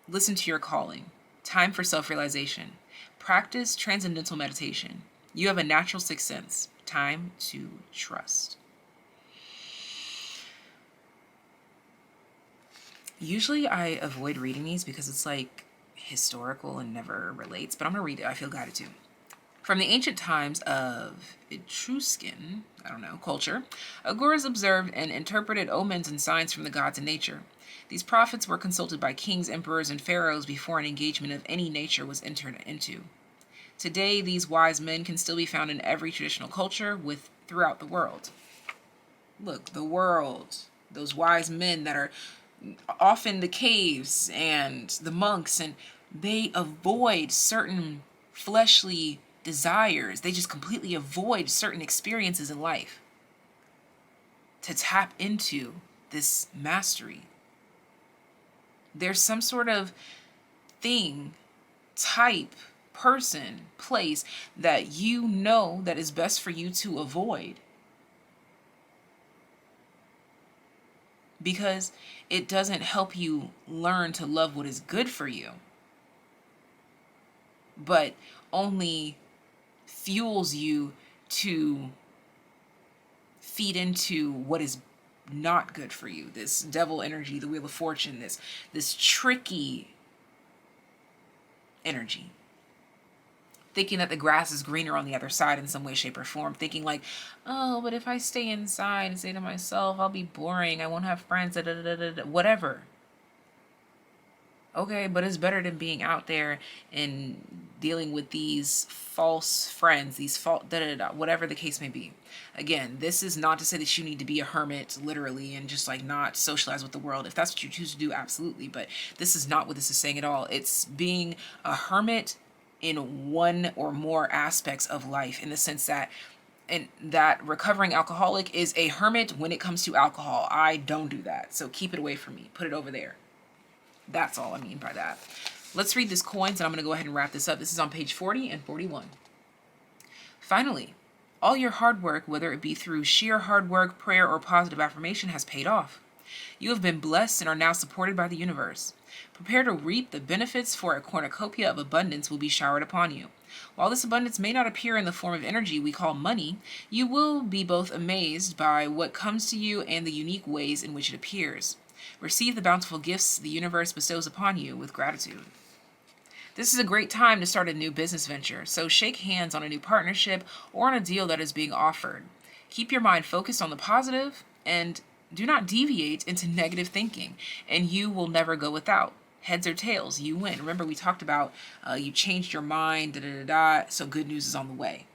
Listen to your calling. Time for self-realization. Practice transcendental meditation. You have a natural sixth sense. Time to trust. Usually I avoid reading these because it's like historical and never relates, but I'm going to read it. I feel guided to. From the ancient times of Etruscan, culture, Agurs observed and interpreted omens and signs from the gods and nature. These prophets were consulted by kings, emperors, and pharaohs before an engagement of any nature was entered into. Today, these wise men can still be found in every traditional culture throughout the world. Look, the world, those wise men that are often the caves and the monks, and they avoid certain fleshly desires. They just completely avoid certain experiences in life. to tap into this mastery. There's some sort of thing, type, person, place that you know that is best for you to avoid, because it doesn't help you learn to love what is good for you, but only fuels you to feed into what is not good for you. This devil energy, the wheel of fortune, this tricky energy. Thinking that the grass is greener on the other side in some way, shape, or form. Thinking like, oh, but if I stay inside and say to myself, I'll be boring, I won't have friends, whatever. Okay, but it's better than being out there and dealing with these false friends, these false whatever the case may be. Again, this is not to say that you need to be a hermit, literally, and just like not socialize with the world. If that's what you choose to do, absolutely. But this is not what this is saying at all. It's being a hermit in one or more aspects of life, in the sense that, and that recovering alcoholic is a hermit when it comes to alcohol. I don't do that. So keep it away from me. Put it over there. That's all I mean by that. Let's read this coins, and I'm going to go ahead and wrap this up. This is on page 40 and 41. Finally, all your hard work, whether it be through sheer hard work, prayer, or positive affirmation, has paid off. You have been blessed and are now supported by the universe. Prepare to reap the benefits, for a cornucopia of abundance will be showered upon you. While this abundance may not appear in the form of energy we call money, you will be both amazed by what comes to you and the unique ways in which it appears. Receive the bountiful gifts the universe bestows upon you with gratitude. This is a great time to start a new business venture, so shake hands on a new partnership or on a deal that is being offered. Keep your mind focused on the positive and do not deviate into negative thinking, and you will never go without. Heads or tails, you win. Remember, we talked about you changed your mind, so good news is on the way.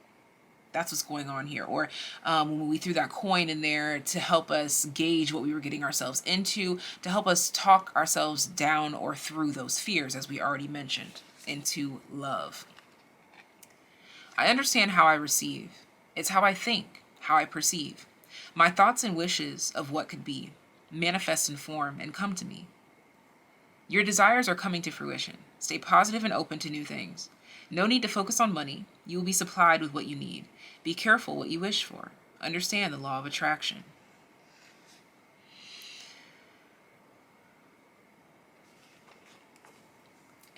That's what's going on here. Or when we threw that coin in there to help us gauge what we were getting ourselves into, to help us talk ourselves down or through those fears, as we already mentioned, into love. I understand how I receive. It's how I think, how I perceive. My thoughts and wishes of what could be manifest in form and come to me. Your desires are coming to fruition. Stay positive and open to new things. No need to focus on money. You will be supplied with what you need. Be careful what you wish for. Understand the law of attraction.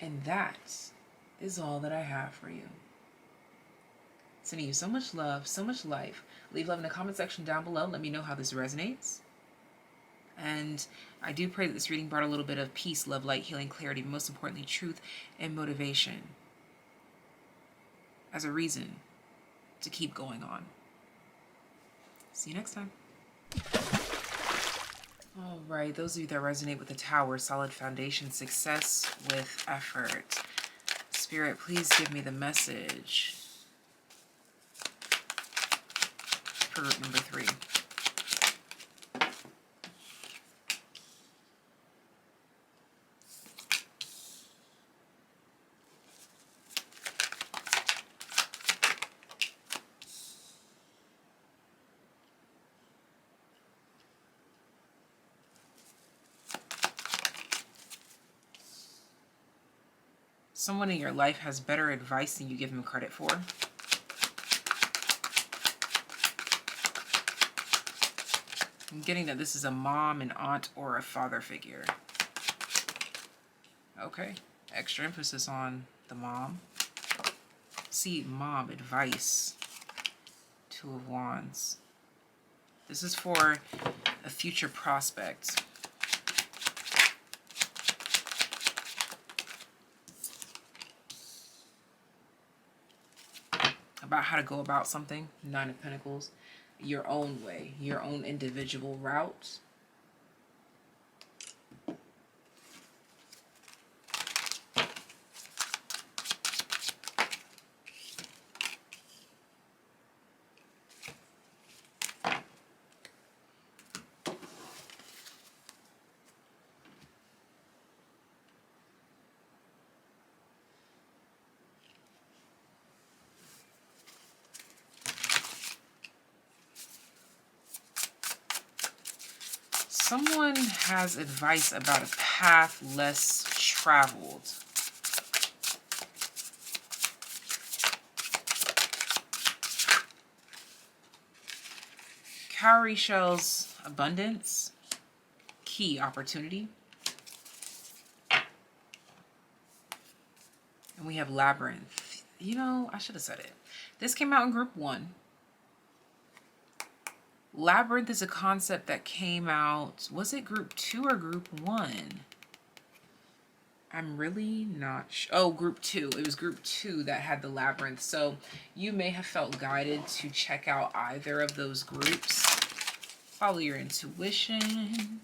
And that is all that I have for you. Sending you so much love, so much life. Leave love in the comment section down below. Let me know how this resonates. And I do pray that this reading brought a little bit of peace, love, light, healing, clarity, but most importantly, truth and motivation as a reason to keep going on. See you next time. All right, those of you that resonate with the Tower, solid foundation, success with effort. Spirit, please give me the message for group number 3. Someone in your life has better advice than you give them credit for. I'm getting that this is a mom, an aunt, or a father figure. Okay, extra emphasis on the mom. See, mom, advice. 2 of Wands. This is for a future prospect. About how to go about something. 9 of Pentacles. Your own way, your own individual route. Someone has advice about a path less traveled. Cowrie shells, abundance, key, opportunity. And we have labyrinth. You know, I should have said it. This came out in group 1. Labyrinth is a concept that came out, was it group 2 or group 1? I'm really not sure. Oh, group 2. It was group 2 that had the labyrinth. So you may have felt guided to check out either of those groups. Follow your intuition.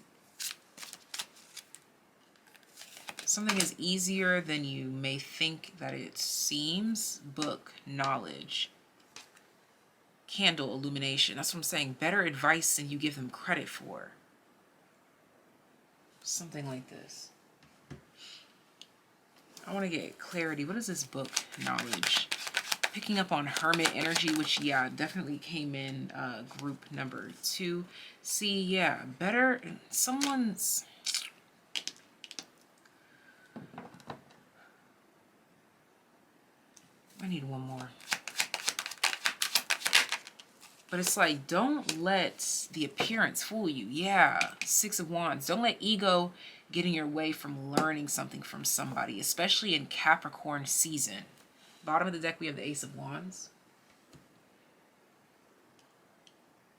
Something is easier than you may think that it seems. Book, knowledge. Candle, illumination. That's what I'm saying. Better advice than you give them credit for. Something like this. I want to get clarity. What is this book, knowledge? Picking up on hermit energy, which, yeah, definitely came in group number 2. See, yeah, better. Someone's... I need one more. But it's like, don't let the appearance fool you. Yeah, 6 of Wands. Don't let ego get in your way from learning something from somebody, especially in Capricorn season. Bottom of the deck, we have the Ace of Wands.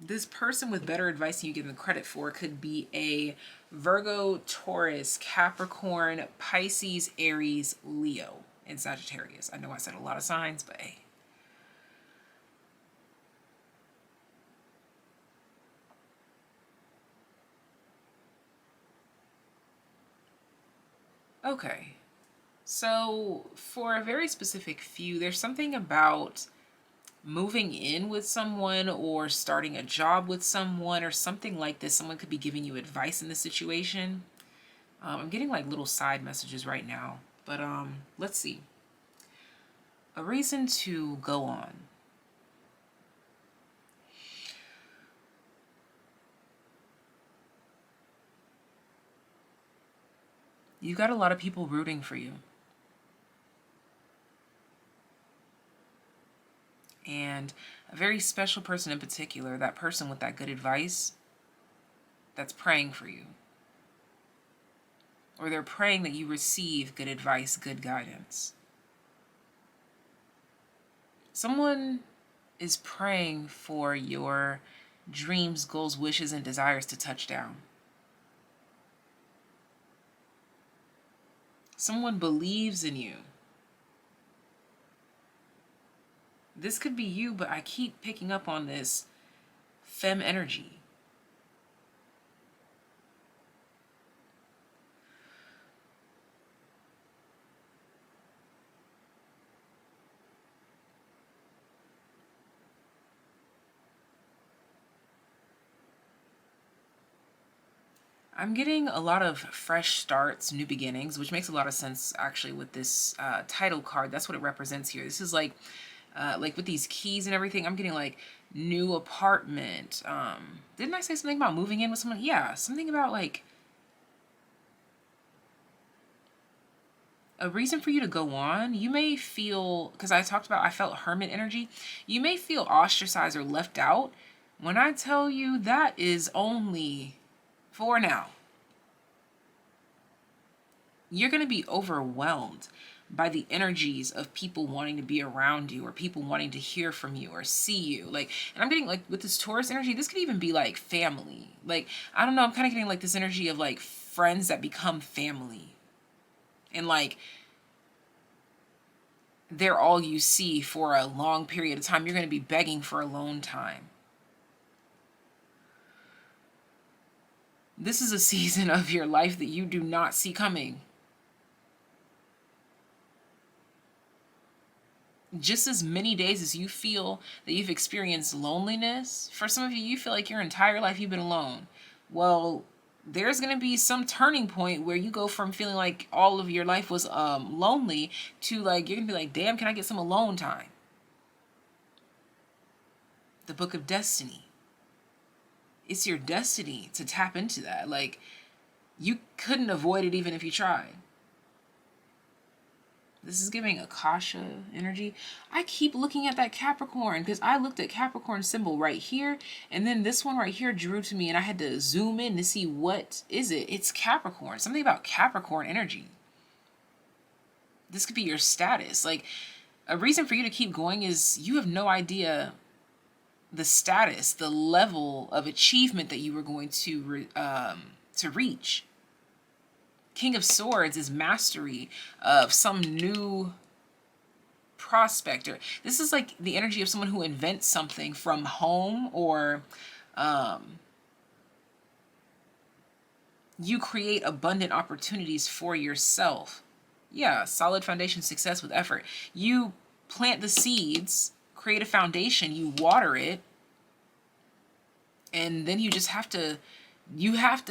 This person with better advice than you give them credit for could be a Virgo, Taurus, Capricorn, Pisces, Aries, Leo, and Sagittarius. I know I said a lot of signs, but hey. Okay, so for a very specific few, there's something about moving in with someone or starting a job with someone or something like this. Someone could be giving you advice in this situation. I'm getting like little side messages right now, but let's see. A reason to go on. You've got a lot of people rooting for you. And a very special person in particular, that person with that good advice, that's praying for you. Or they're praying that you receive good advice, good guidance. Someone is praying for your dreams, goals, wishes, and desires to touch down. Someone believes in you. This could be you, but I keep picking up on this femme energy. I'm getting a lot of fresh starts, new beginnings, which makes a lot of sense actually with this title card. That's what it represents here. This is like with these keys and everything, I'm getting like new apartment. Didn't I say something about moving in with someone? Yeah, something about like a reason for you to go on. You may feel, because I felt hermit energy. You may feel ostracized or left out. When I tell you that is only for now. You're going to be overwhelmed by the energies of people wanting to be around you or people wanting to hear from you or see you. Like, and I'm getting like with this Taurus energy, this could even be like family. Like, I don't know, I'm kind of getting like this energy of like friends that become family. And like, they're all you see for a long period of time. You're going to be begging for alone time. This is a season of your life that you do not see coming. Just as many days as you feel that you've experienced loneliness, for some of you, you feel like your entire life you've been alone. Well, there's going to be some turning point where you go from feeling like all of your life was lonely to like, you're going to be like, damn, can I get some alone time? The Book of Destiny. It's your destiny to tap into that. Like, you couldn't avoid it even if you tried. This is giving Akasha energy. I keep looking at that Capricorn because I looked at Capricorn symbol right here, and then this one right here drew to me, and I had to zoom in to see what is it. It's Capricorn. Something about Capricorn energy. This could be your status. Like, a reason for you to keep going is you have no idea the status, the level of achievement that you were going to reach. King of Swords is mastery of some new prospector. This is like the energy of someone who invents something from home, or you create abundant opportunities for yourself. Yeah, solid foundation, success with effort. You plant the seeds, create a foundation, you water it, and then you just have to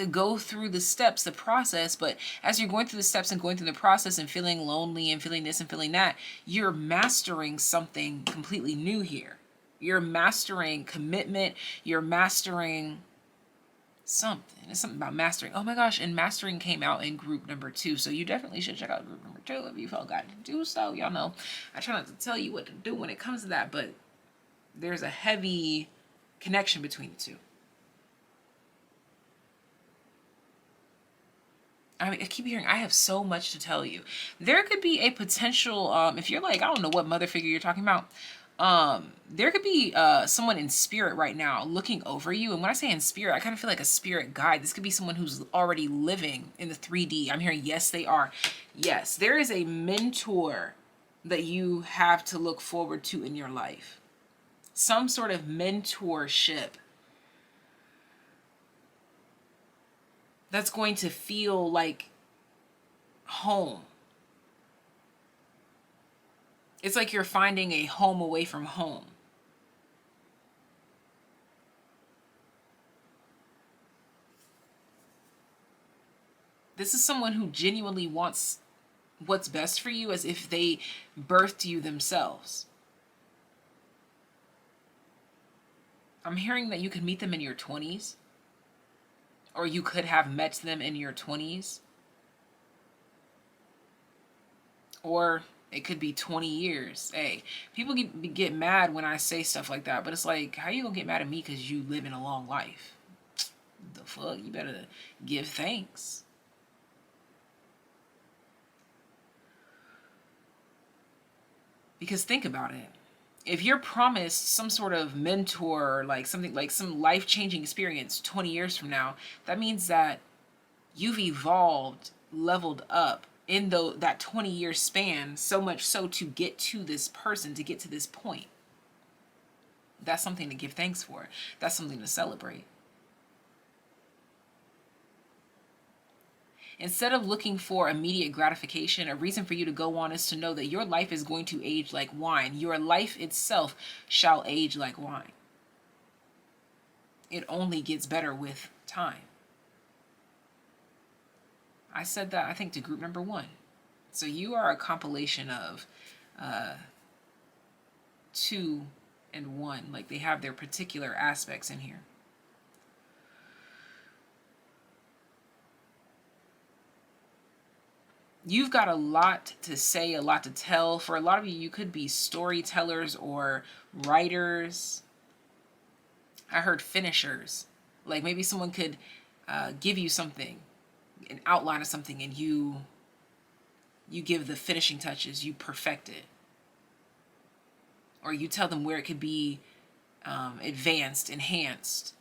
go through the steps, the process. But as you're going through the steps and going through the process and feeling lonely and feeling this and feeling that, you're mastering something completely new here. You're mastering commitment. You're mastering something. It's something about mastering. Oh my gosh, and mastering came out in group number 2. So you definitely should check out group number 2 if you felt guided to do so. Y'all know I try not to tell you what to do when it comes to that, but there's a heavy connection between the two. I mean, I keep hearing, I have so much to tell you. There could be a potential, if you're like, I don't know what mother figure you're talking about. There could be someone in spirit right now looking over you. And when I say in spirit, I kind of feel like a spirit guide. This could be someone who's already living in the 3D. I'm hearing, yes, they are. Yes, there is a mentor that you have to look forward to in your life. Some sort of mentorship that's going to feel like home. It's like you're finding a home away from home. This is someone who genuinely wants what's best for you, as if they birthed you themselves. I'm hearing that you could meet them in your 20s. Or you could have met them in your 20s. Or it could be 20 years. Hey, people get mad when I say stuff like that. But it's like, how you gonna get mad at me because you live in a long life? The fuck? You better give thanks. Because think about it. If you're promised some sort of mentor, like something like some life-changing experience 20 years from now, that means that you've evolved, leveled up in that 20-year span, so much so to get to this person, to get to this point. That's something to give thanks for. That's something to celebrate. Instead of looking for immediate gratification, a reason for you to go on is to know that your life is going to age like wine. Your life itself shall age like wine. It only gets better with time. I said that, I think, to group number 1. So you are a compilation of 2 and 1. Like, they have their particular aspects in here. You've got a lot to say, a lot to tell. For a lot of you, you could be storytellers or writers. I heard finishers. Like, maybe someone could give you something, an outline of something, and you give the finishing touches, you perfect it. Or you tell them where it could be advanced, enhanced.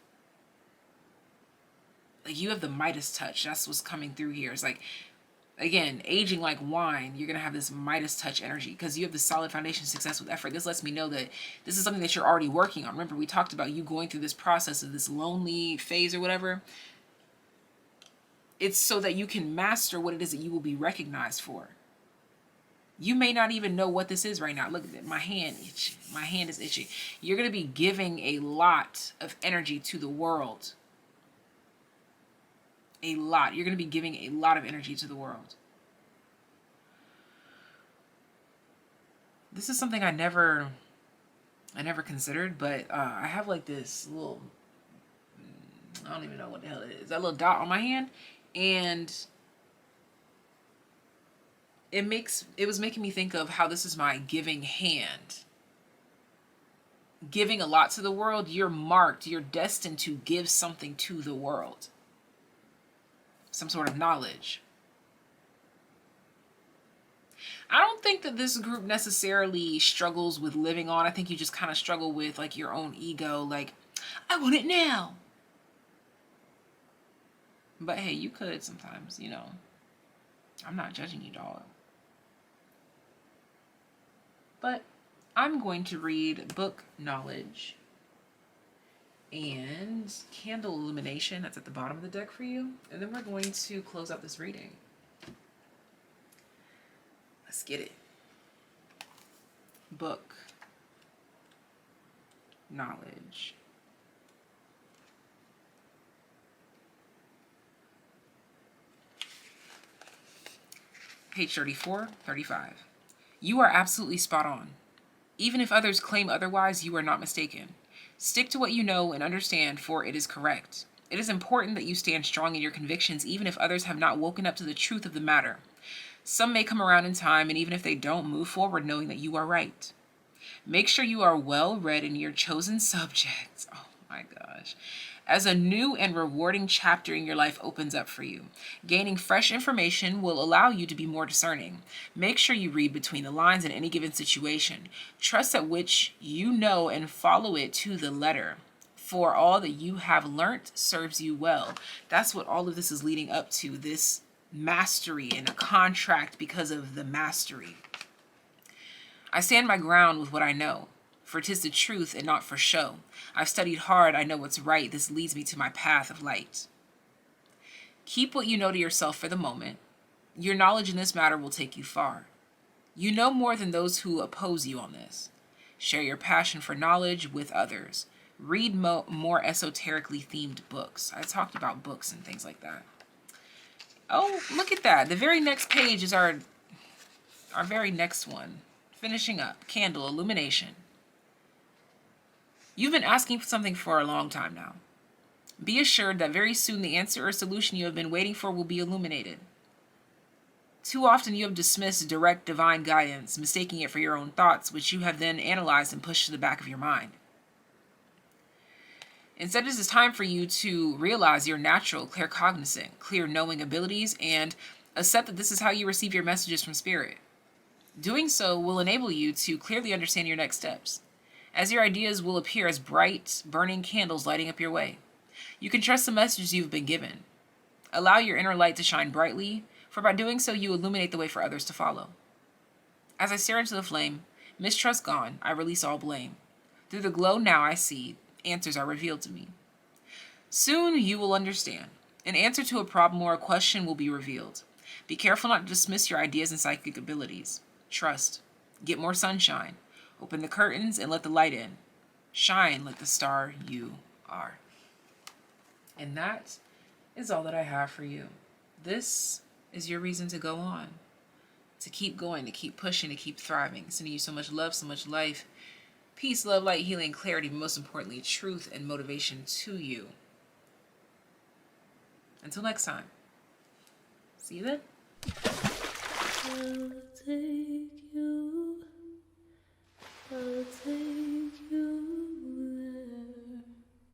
Like, you have the Midas touch. That's what's coming through here. It's like, again, aging like wine, you're going to have this Midas touch energy because you have the solid foundation, success with effort. This lets me know that this is something that you're already working on. Remember, we talked about you going through this process of this lonely phase or whatever. It's so that you can master what it is that you will be recognized for. You may not even know what this is right now. Look at it. My hand itchy. My hand is itchy. You're going to be giving a lot of energy to the world. A lot. You're going to be giving a lot of energy to the world. This is something I never considered, but I have like this little I don't even know what the hell it is. That little dot on my hand. And it was making me think of how this is my giving hand. Giving a lot to the world, you're marked, you're destined to give something to the world. Some sort of knowledge. I don't think that this group necessarily struggles with living on. I think you just kind of struggle with like your own ego, like, I want it now. But hey, you could sometimes, you know. I'm not judging you, dog. But I'm going to read Book Knowledge and Candle Illumination. That's at the bottom of the deck for you. And then we're going to close out this reading. Let's get it. Book Knowledge. Page 34, 35. You are absolutely spot on. Even if others claim otherwise, you are not mistaken. Stick to what you know and understand, for it is correct. It is important that you stand strong in your convictions, even if others have not woken up to the truth of the matter. Some may come around in time, and even if they don't, move forward knowing that you are right. Make sure you are well read in your chosen subjects. Oh my gosh. As a new and rewarding chapter in your life opens up for you, gaining fresh information will allow you to be more discerning. Make sure you read between the lines in any given situation. Trust that which you know and follow it to the letter. For all that you have learnt serves you well. That's what all of this is leading up to, this mastery and a contract because of the mastery. I stand my ground with what I know, for 'tis the truth and not for show. I've studied hard, I know what's right. This leads me to my path of light. Keep what you know to yourself for the moment. Your knowledge in this matter will take you far. You know more than those who oppose you on this. Share your passion for knowledge with others. Read more esoterically themed books. I talked about books and things like that. Oh, look at that. The very next page is our very next one. Finishing up. Candle Illumination. You've been asking for something for a long time now. Be assured that very soon the answer or solution you have been waiting for will be illuminated. Too often you have dismissed direct divine guidance, mistaking it for your own thoughts, which you have then analyzed and pushed to the back of your mind. Instead, it is time for you to realize your natural, claircognizant, clear knowing abilities and accept that this is how you receive your messages from Spirit. Doing so will enable you to clearly understand your next steps, as your ideas will appear as bright, burning candles lighting up your way. You can trust the messages you've been given. Allow your inner light to shine brightly, for by doing so you illuminate the way for others to follow. As I stare into the flame, mistrust gone, I release all blame. Through the glow now I see, answers are revealed to me. Soon you will understand. An answer to a problem or a question will be revealed. Be careful not to dismiss your ideas and psychic abilities. Trust. Get more sunshine. Open the curtains and let the light in. Shine like the star you are. And that is all that I have for you. This is your reason to go on, to keep going, to keep pushing, to keep thriving. Sending you so much love, so much life, peace, love, light, healing, clarity, but most importantly, truth and motivation to you. Until next time. See you then.
I'll take you. I'll take